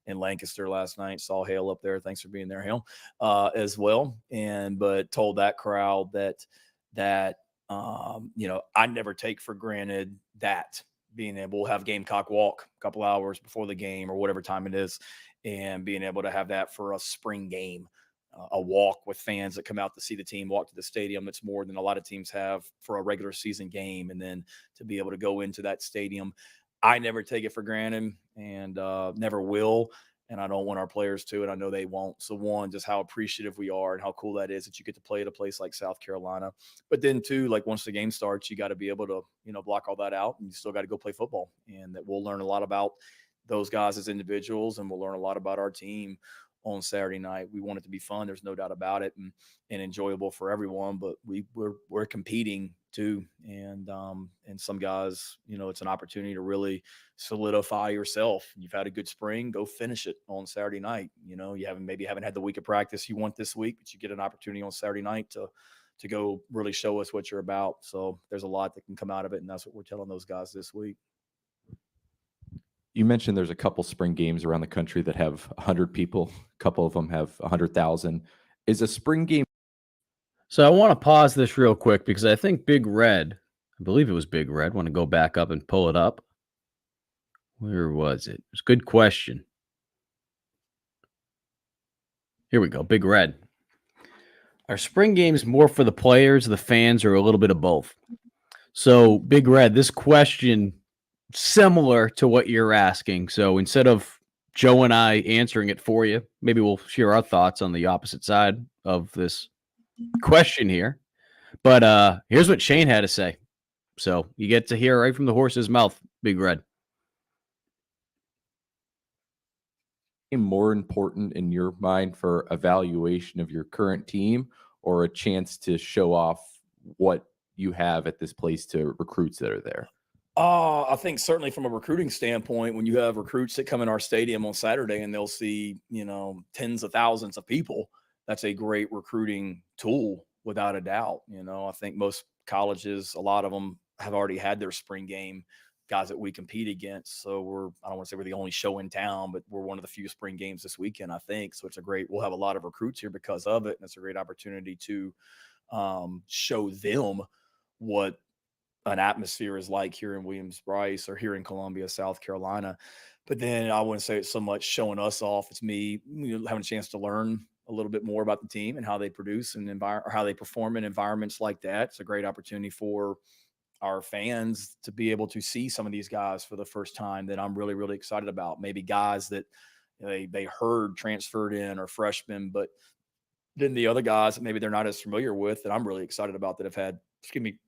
Lancaster last night. Saw Hale up there. Thanks for being there, Hale, as well. But told that crowd that I never take for granted that being able to have Gamecock walk a couple hours before the game or whatever time it is, and being able to have that for a spring game, a walk with fans that come out to see the team walk to the stadium. It's more than a lot of teams have for a regular season game. And then to be able to go into that stadium, I never take it for granted and never will. And I don't want our players to, and I know they won't. So one, just how appreciative we are and how cool that is that you get to play at a place like South Carolina. But then two, like once the game starts, you got to be able to, block all that out, and you still got to go play football. And that we'll learn a lot about those guys as individuals, and we'll learn a lot about our team on Saturday night. We want it to be fun. There's no doubt about it, and enjoyable for everyone. But we're competing too, and some guys, it's an opportunity to really solidify yourself. You've had a good spring, go finish it on Saturday night. You haven't had the week of practice you want this week, but you get an opportunity on Saturday night to go really show us what you're about. So there's a lot that can come out of it, and that's what we're telling those guys this week. You mentioned there's a couple spring games around the country that have 100 people. A couple of them have 100,000. Is a spring game? So I want to pause this real quick because I think Big Red, I believe it was Big Red, want to go back up and pull it up. Where was it? It's a good question. Here we go. Big Red. Are spring games more for the players, the fans, or a little bit of both? So, Big Red, this question similar to what you're asking. So instead of Joe and I answering it for you, maybe we'll share our thoughts on the opposite side of this question here. But here's what Shane had to say. So you get to hear right from the horse's mouth, Big Red. More important in your mind for evaluation of your current team, or a chance to show off what you have at this place to recruits that are there? I think certainly from a recruiting standpoint, when you have recruits that come in our stadium on Saturday and they'll see, tens of thousands of people, that's a great recruiting tool without a doubt. I think most colleges, a lot of them have already had their spring game, guys that we compete against. So I don't want to say we're the only show in town, but we're one of the few spring games this weekend, I think. So we'll have a lot of recruits here because of it. And it's a great opportunity to show them what an atmosphere is like here in Williams-Brice or here in Columbia, South Carolina. But then I wouldn't say it's so much showing us off. It's me having a chance to learn a little bit more about the team and how they produce and or how they perform in environments like that. It's a great opportunity for our fans to be able to see some of these guys for the first time that I'm really, really excited about. Maybe guys that they heard transferred in or freshmen, but then the other guys that maybe they're not as familiar with that I'm really excited about that have had,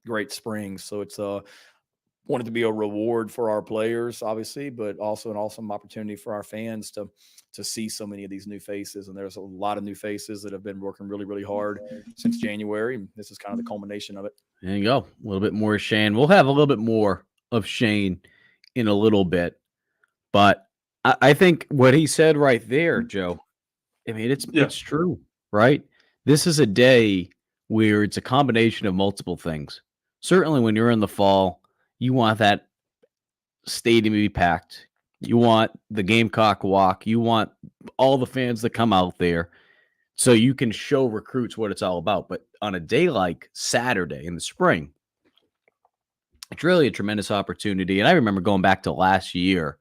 great springs. So it's wanted to be a reward for our players, obviously, but also an awesome opportunity for our fans to see so many of these new faces. And there's a lot of new faces that have been working really, really hard since January. And this is kind of the culmination of it. There you go. A little bit more of Shane. We'll have a little bit more of Shane in a little bit. But I think what he said right there, Joe, I mean, it's true, right? This is a day where it's a combination of multiple things. Certainly when you're in the fall, you want that stadium to be packed. You want the Gamecock walk. You want all the fans that come out there so you can show recruits what it's all about. But on a day like Saturday in the spring, it's really a tremendous opportunity. And I remember going back to last year.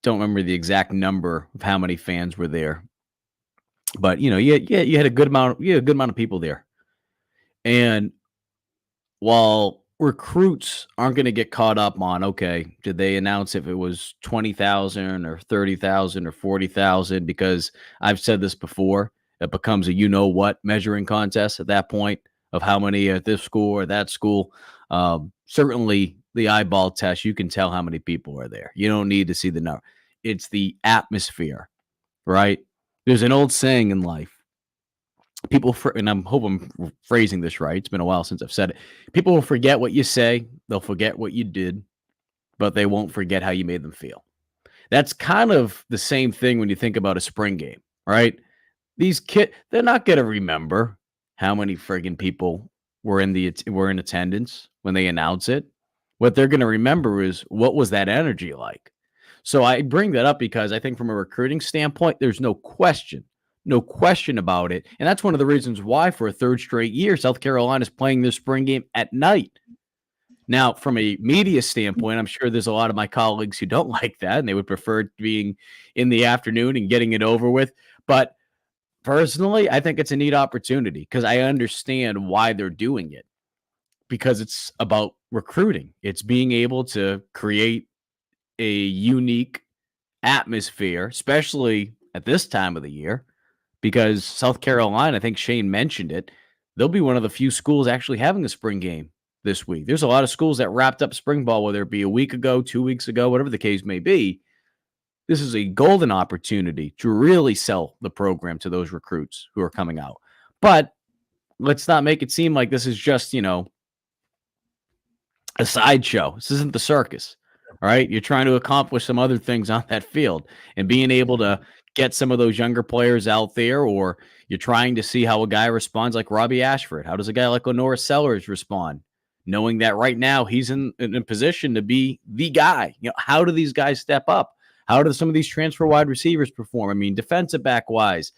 Don't remember the exact number of how many fans were there. But you had a good amount of people there. And while recruits aren't going to get caught up on, okay, did they announce if it was 20,000 or 30,000 or 40,000? Because I've said this before, it becomes a measuring contest at that point of how many at this school or that school. Certainly the eyeball test, you can tell how many people are there. You don't need to see the number. It's the atmosphere, right? There's an old saying in life. And I hope I'm phrasing this right. It's been a while since I've said it. People will forget what you say. They'll forget what you did, but they won't forget how you made them feel. That's kind of the same thing when you think about a spring game, right? These kids, they're not going to remember how many friggin' people were in attendance when they announce it. What they're going to remember is what was that energy like? So I bring that up because I think from a recruiting standpoint, there's no question about it. And that's one of the reasons why for a third straight year, South Carolina is playing their spring game at night. Now, from a media standpoint, I'm sure there's a lot of my colleagues who don't like that and they would prefer it being in the afternoon and getting it over with. But personally, I think it's a neat opportunity because I understand why they're doing it, because it's about recruiting. It's being able to create a unique atmosphere, especially at this time of the year, because South Carolina, I think Shane mentioned it, they'll be one of the few schools actually having a spring game this week. There's a lot of schools that wrapped up spring ball, whether it be a week ago, 2 weeks ago, whatever the case may be. This is a golden opportunity to really sell the program to those recruits who are coming out. But let's not make it seem like this is just, a sideshow. This isn't the circus. All right. You're trying to accomplish some other things on that field, and being able to get some of those younger players out there, or you're trying to see how a guy responds like Robbie Ashford. How does a guy like Honora Sellers respond? Knowing that right now he's in a position to be the guy. How do these guys step up? How do some of these transfer wide receivers perform? I mean, defensive back wise,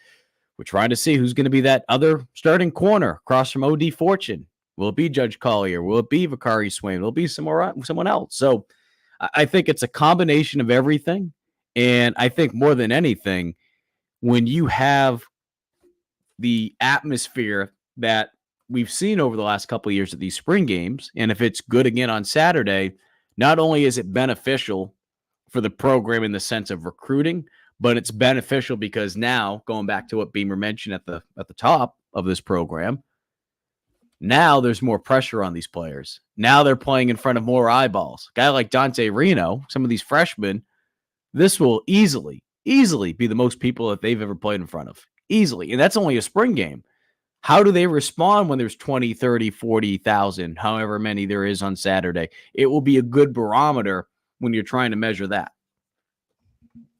we're trying to see who's going to be that other starting corner across from O.D. Fortune. Will it be Judge Collier? Will it be Vakari Swain? Will it be someone else? So I think it's a combination of everything. And I think more than anything, when you have the atmosphere that we've seen over the last couple of years at these spring games, and if it's good again on Saturday, not only is it beneficial for the program in the sense of recruiting, but it's beneficial because now, going back to what Beamer mentioned at the top of this program, now there's more pressure on these players. Now they're playing in front of more eyeballs. A guy like Dante Reno, some of these freshmen, this will easily be the most people that they've ever played in front of. Easily. And that's only a spring game. How do they respond when there's 20, 30, 40,000, however many there is on Saturday? It will be a good barometer when you're trying to measure that.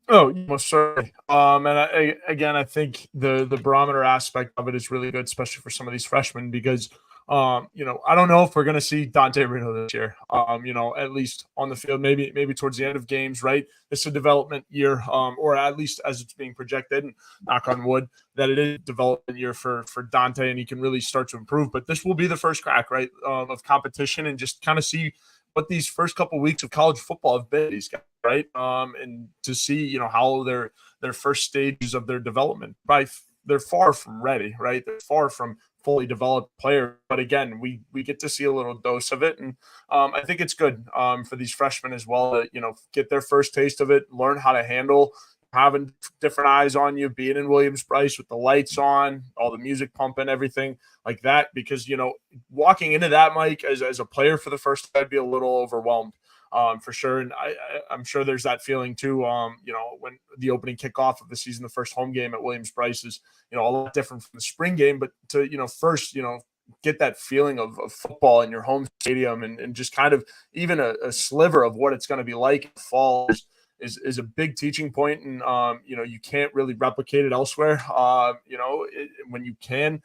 Oh, most certainly. I think the barometer aspect of it is really good, especially for some of these freshmen, because I don't know if we're going to see Dante Reno this year. At least on the field, maybe towards the end of games, right? It's a development year, or at least as it's being projected, and knock on wood, that it is a development year for Dante, and he can really start to improve. But this will be the first crack, right, of competition, and just kind of see what these first couple of weeks of college football have been, these guys, right? And to see, how their first stages of their development. They're far from ready, right? They're far from fully developed players. But again, we get to see a little dose of it. And I think it's good for these freshmen as well to, get their first taste of it, learn how to handle having different eyes on you, being in Williams-Brice with the lights on, all the music pumping, everything like that. Because, walking into that, Mike, as a player for the first time, I'd be a little overwhelmed. For sure. And I'm sure there's that feeling too, when the opening kickoff of the season, the first home game at Williams-Brice is, a lot different from the spring game, but to, first, get that feeling of football in your home stadium and just kind of even a sliver of what it's going to be like in the fall is a big teaching point. And, you can't really replicate it elsewhere. When you can,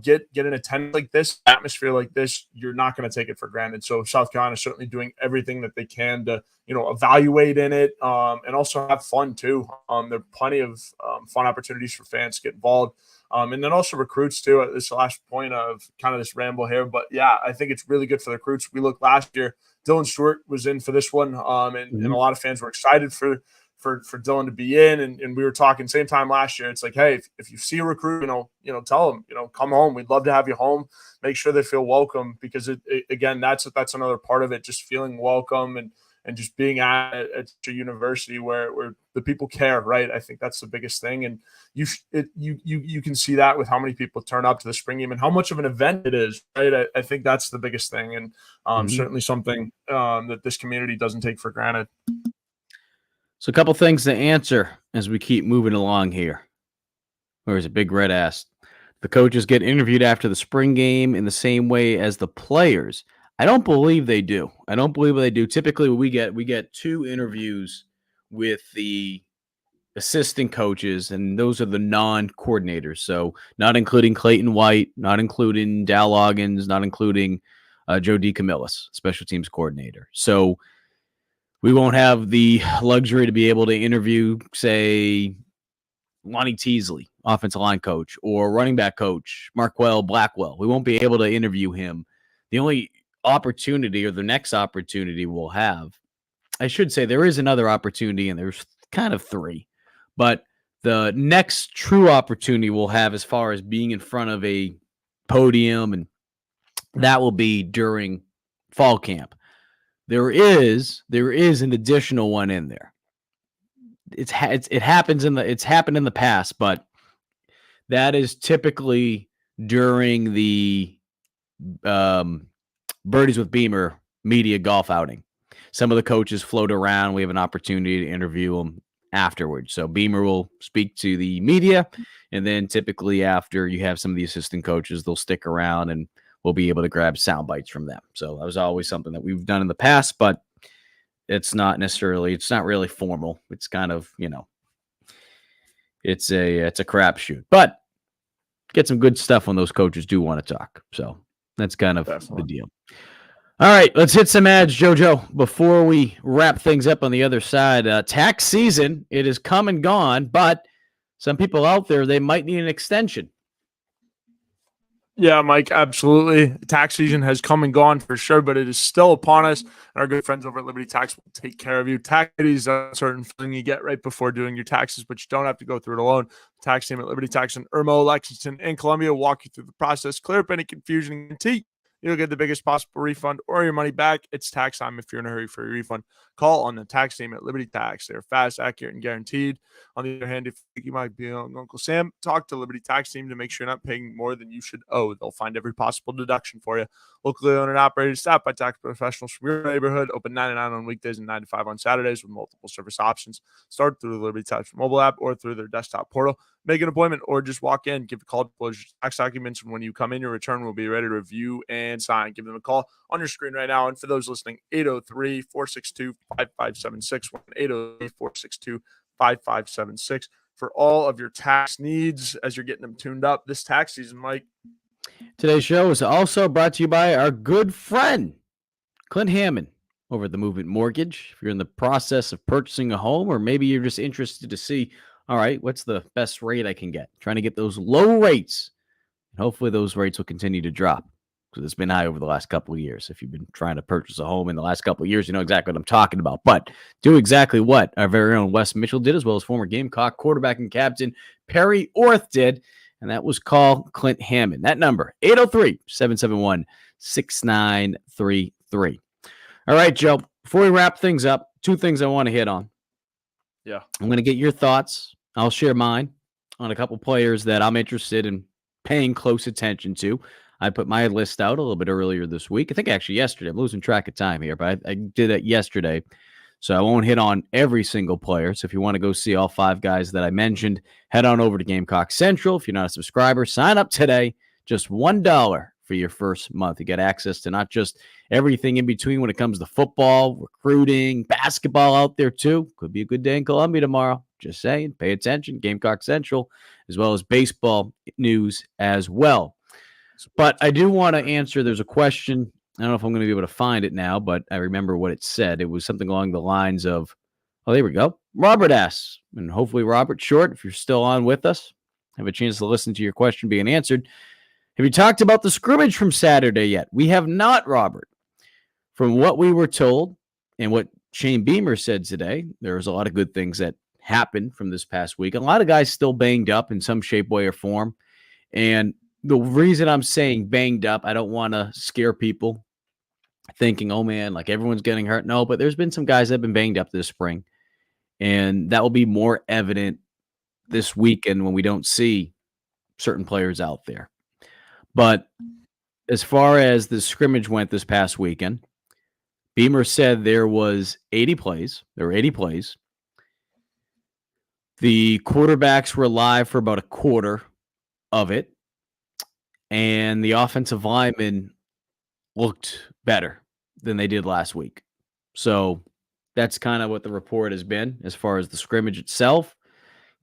get an attendance like this, atmosphere like this, you're not going to take it for granted. So South Carolina is certainly doing everything that they can to, evaluate in it, and also have fun too. There are plenty of fun opportunities for fans to get involved. And then also recruits too, at this last point of kind of this ramble here. But yeah, I think it's really good for the recruits. We looked last year, Dylan Stewart was in for this one. And a lot of fans were excited for Dylan to be in. And we were talking same time last year. It's like, hey, if you see a recruit, tell them, come home. We'd love to have you home. Make sure they feel welcome, because again, that's another part of it. Just feeling welcome and just being at a university where the people care, right? I think that's the biggest thing. And you can see that with how many people turn up to the spring game and how much of an event it is, right? I think that's the biggest thing. And certainly something that this community doesn't take for granted. So a couple things to answer as we keep moving along here. Where's a Big Red asked? The coaches get interviewed after the spring game in the same way as the players. I don't believe they do. Typically, we get 2 interviews with the assistant coaches, and those are the non-coordinators. So not including Clayton White, not including Dal Loggins, not including Joe DeCamillis, special teams coordinator. So we won't have the luxury to be able to interview, say, Lonnie Teasley, offensive line coach, or running back coach, Marquell Blackwell. We won't be able to interview him. The only opportunity, or the next opportunity we'll have, I should say there is another opportunity, and there's kind of 3, but the next true opportunity we'll have as far as being in front of a podium, and that will be during fall camp. There is an additional one in there. It happened in the past, but that is typically during the Birdies with Beamer media golf outing. Some of the coaches float around. We have an opportunity to interview them afterwards. So Beamer will speak to the media, and then typically after you have some of the assistant coaches, they'll stick around and we'll be able to grab sound bites from them. So that was always something that we've done in the past, but it's not really formal. It's kind of, it's a crapshoot, but get some good stuff when those coaches do want to talk. So that's kind of the deal. All right, let's hit some ads, JoJo, before we wrap things up on the other side. Tax season, it is come and gone, but some people out there, they might need an extension. Yeah, Mike, absolutely. Tax season has come and gone for sure, but it is still upon us. And our good friends over at Liberty Tax will take care of you. Tax is a certain feeling you get right before doing your taxes, but you don't have to go through it alone. The tax team at Liberty Tax in Irmo, Lexington, and Columbia will walk you through the process, clear up any confusion and critique. You'll get the biggest possible refund or your money back. It's tax time if you're in a hurry for your refund. Call on the tax team at Liberty Tax. They're fast, accurate, and guaranteed. On the other hand, if you might be on Uncle Sam, talk to Liberty Tax team to make sure you're not paying more than you should owe. They'll find every possible deduction for you. Locally owned and operated, staffed by tax professionals from your neighborhood. Open 9 to 9 on weekdays and 9 to 5 on Saturdays with multiple service options. Start through the Liberty Tax mobile app or through their desktop portal. Make an appointment or just walk in. Give a call to your tax documents. And when you come in, your return will be ready to review and sign. Give them a call on your screen right now. And for those listening, 803-462-5576. 803-462-5576 for all of your tax needs as you're getting them tuned up this tax season, Mike. Today's show is also brought to you by our good friend, Clint Hammond, over at the Movement Mortgage. If you're in the process of purchasing a home, or maybe you're just interested to see, all right, what's the best rate I can get? Trying to get those low rates. And hopefully those rates will continue to drop, because it's been high over the last couple of years. If you've been trying to purchase a home in the last couple of years, you know exactly what I'm talking about. But do exactly what our very own Wes Mitchell did, as well as former Gamecock quarterback and captain Perry Orth did, and that was call Clint Hammond. That number, 803-771-6933. All right, Joe, before we wrap things up, two things I want to hit on. Yeah. I'm going to get your thoughts. I'll share mine on a couple players that I'm interested in paying close attention to. I put my list out a little bit earlier this week. I think actually yesterday. I'm losing track of time here, but I did it yesterday. So I won't hit on every single player. So if you want to go see all 5 guys that I mentioned, head on over to Gamecock Central. If you're not a subscriber, sign up today. Just $1 for your first month. You get access to not just everything in between when it comes to football, recruiting, basketball out there too. Could be a good day in Columbia tomorrow. Just saying, pay attention. Gamecock Central, as well as baseball news as well. But I do want to answer, there's a question. I don't know if I'm going to be able to find it now, but I remember what it said. It was something along the lines of, oh, there we go. Robert asks, and hopefully Robert Short, if you're still on with us, have a chance to listen to your question being answered. Have you talked about the scrimmage from Saturday yet? We have not, Robert. From what we were told and what Shane Beamer said today, there was a lot of good things that happened from this past week. A lot of guys still banged up in some shape, way, or form. And the reason I'm saying banged up, I don't want to scare people thinking, oh man, like everyone's getting hurt. No, but there's been some guys that have been banged up this spring. And that will be more evident this weekend when we don't see certain players out there. But as far as the scrimmage went this past weekend, Beamer said there was 80 plays. There were 80 plays. The quarterbacks were live for about a quarter of it. And the offensive linemen looked better than they did last week. So that's kind of what the report has been as far as the scrimmage itself.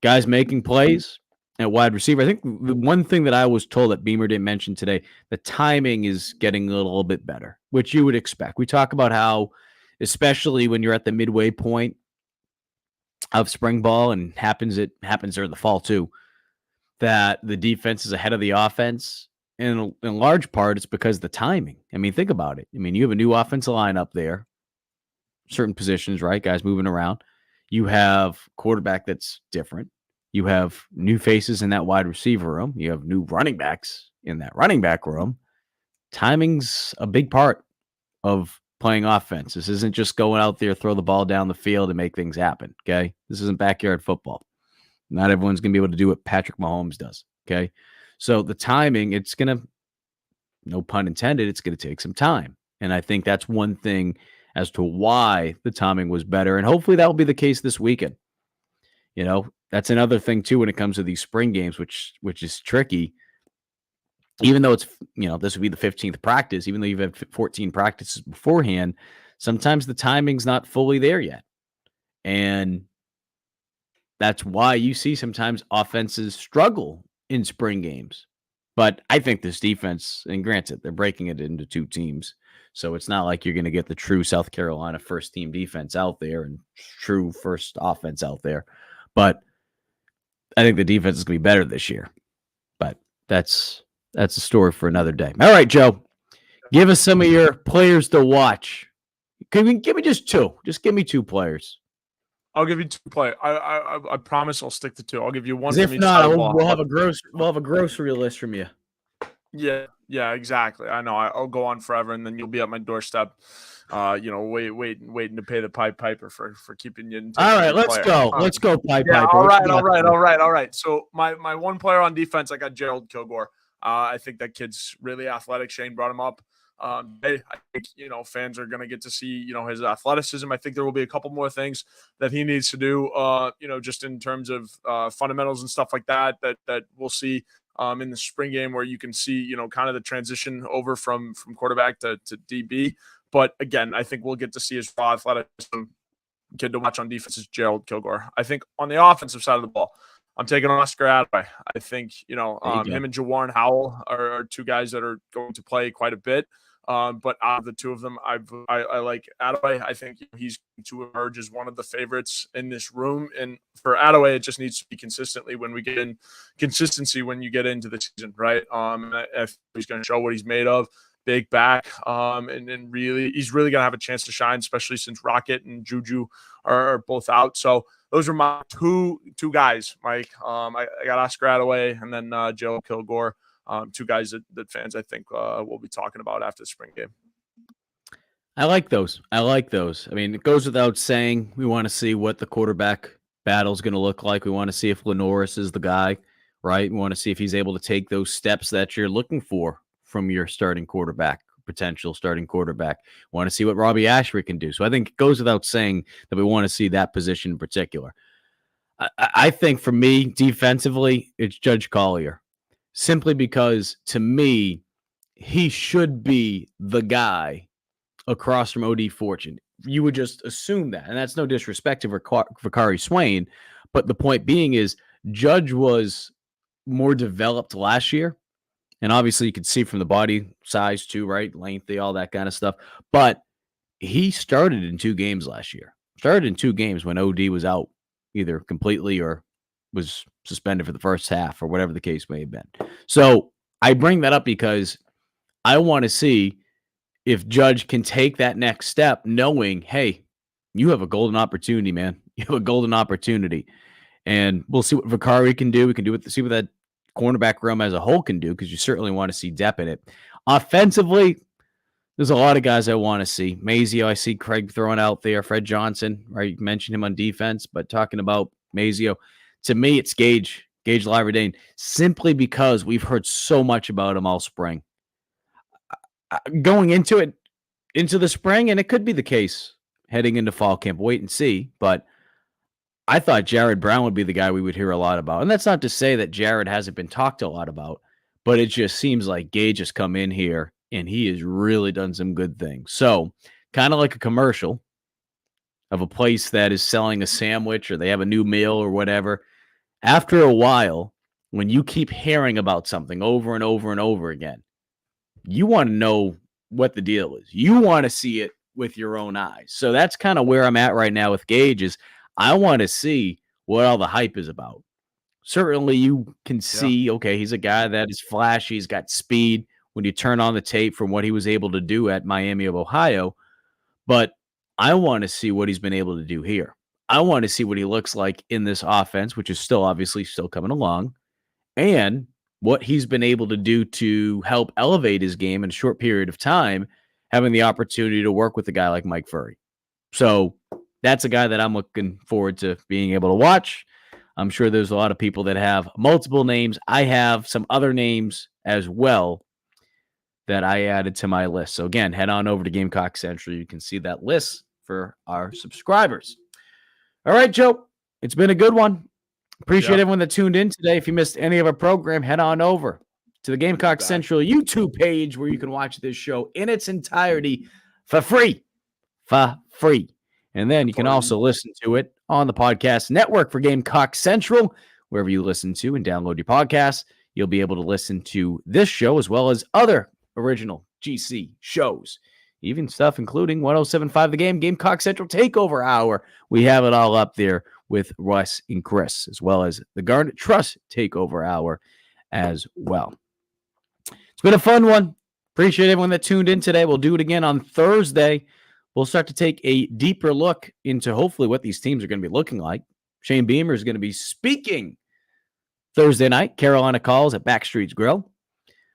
Guys making plays at wide receiver. I think the one thing that I was told that Beamer didn't mention today, the timing is getting a little bit better, which you would expect. We talk about how, especially when you're at the midway point of spring ball, and happens there in the fall too, that the defense is ahead of the offense. And in large part, it's because of the timing. I mean, think about it. I mean, you have a new offensive line up there, certain positions, right? Guys moving around. You have quarterback that's different. You have new faces in that wide receiver room. You have new running backs in that running back room. Timing's a big part of playing offense. This isn't just going out there, throw the ball down the field and make things happen, okay? This isn't backyard football. Not everyone's going to be able to do what Patrick Mahomes does, okay? So the timing, it's going to, no pun intended, it's going to take some time. And I think that's one thing as to why the timing was better. And hopefully that will be the case this weekend. You know, that's another thing too when it comes to these spring games, which is tricky. Even though it's, you know, this would be the 15th practice, even though you've had 14 practices beforehand, sometimes the timing's not fully there yet. And that's why you see sometimes offenses struggle in spring games. But I think this defense, and granted, they're breaking it into 2 teams. So it's not like you're going to get the true South Carolina first team defense out there and true first offense out there. But I think the defense is going to be better this year. But that's a story for another day. All right, Joe, give us some of your players to watch. Give me just 2. Just give me 2 players. I'll give you 2 players. I promise I'll stick to 2. I'll give you one. If from each not, side of the ball. we'll have a grocery list from you. Yeah, exactly. I know. I'll go on forever, and then you'll be at my doorstep. Waiting to pay the Piper for keeping you. All right, let's go. Let's go, Piper. Yeah, all right. So my one player on defense, I got Gerald Kilgore. I think that kid's really athletic. Shane brought him up. I think, fans are going to get to see, his athleticism. I think there will be a couple more things that he needs to do, just in terms of fundamentals and stuff like that we'll see in the spring game, where you can see, kind of the transition over from quarterback to DB. But again, I think we'll get to see his raw athleticism. Kid to watch on defense is Gerald Kilgore. I think on the offensive side of the ball, I'm taking Oscar Adaway. I think, him and Jawarn Howell are 2 guys that are going to play quite a bit. But out of the 2 of them, I like Adaway. I think he's going to emerge as one of the favorites in this room. And for Adaway, it just needs to be consistency when you get into the season, right? If he's going to show what he's made of, big back, and really, he's really going to have a chance to shine, especially since Rocket and Juju are both out. So those are my two guys, Mike. I got Oscar Adaway and then Joe Kilgore. 2 guys that fans, I think, will be talking about after the spring game. I like those. I mean, it goes without saying, we want to see what the quarterback battle is going to look like. We want to see if Lenoris is the guy, right? We want to see if he's able to take those steps that you're looking for from your starting quarterback, potential starting quarterback. We want to see what Robbie Ashford can do. So I think it goes without saying that we want to see that position in particular. I think for me, defensively, it's Judge Collier. Simply because, to me, he should be the guy across from O.D. Fortune. You would just assume that. And that's no disrespect to Vakari Swain. But the point being is, Judge was more developed last year. And obviously, you could see from the body size too, right? Lengthy, all that kind of stuff. But he started in 2 games last year. Started in 2 games when O.D. was out, either completely or was suspended for the first half or whatever the case may have been. So I bring that up because I want to see if Judge can take that next step, knowing, hey, you have a golden opportunity, man. You have a golden opportunity. And we'll see what Vakari can do. We can see what that cornerback room as a whole can do, because you certainly want to see depth in it. Offensively, there's a lot of guys I want to see. Mazio, I see Craig throwing out there. Fred Johnson, right? You mentioned him on defense, but talking about Mazio, to me, it's Gage Liverdane, simply because we've heard so much about him all spring. Going into the spring, and it could be the case heading into fall camp, wait and see, but I thought Jared Brown would be the guy we would hear a lot about. And that's not to say that Jared hasn't been talked a lot about, but it just seems like Gage has come in here and he has really done some good things. So kind of like a commercial of a place that is selling a sandwich or they have a new meal or whatever. After a while, when you keep hearing about something over and over and over again, you want to know what the deal is. You want to see it with your own eyes. So that's kind of where I'm at right now with Gage, is I want to see what all the hype is about. Certainly you can see, okay, he's a guy that is flashy. He's got speed when you turn on the tape from what he was able to do at Miami of Ohio. But I want to see what he's been able to do here. I want to see what he looks like in this offense, which is still coming along, and what he's been able to do to help elevate his game in a short period of time, having the opportunity to work with a guy like Mike Furry. So that's a guy that I'm looking forward to being able to watch. I'm sure there's a lot of people that have multiple names. I have some other names as well that I added to my list. So again, head on over to Gamecock Central. You can see that list for our subscribers. All right, Joe, it's been a good one. Appreciate Yeah. everyone that tuned in today. If you missed any of our program, head on over to the Gamecock Central YouTube page where you can watch this show in its entirety for free. For free. And then you can also listen to it on the podcast network for Gamecock Central. Wherever you listen to and download your podcasts, you'll be able to listen to this show as well as other original GC shows. Even stuff including 107.5 The Game, Gamecock Central Takeover Hour. We have it all up there with Russ and Chris, as well as the Garnet Trust Takeover Hour as well. It's been a fun one. Appreciate everyone that tuned in today. We'll do it again on Thursday. We'll start to take a deeper look into hopefully what these teams are going to be looking like. Shane Beamer is going to be speaking Thursday night. Carolina calls at Backstreet's Grill.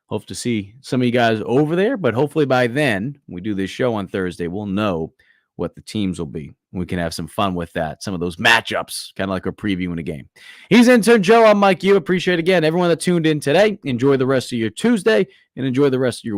Hope to see some of you guys over there, but hopefully by then, when we do this show on Thursday, we'll know what the teams will be. We can have some fun with that. Some of those matchups, kind of like we're previewing a game. He's Intern Joe. I'm Mike. You appreciate again everyone that tuned in today. Enjoy the rest of your Tuesday and enjoy the rest of your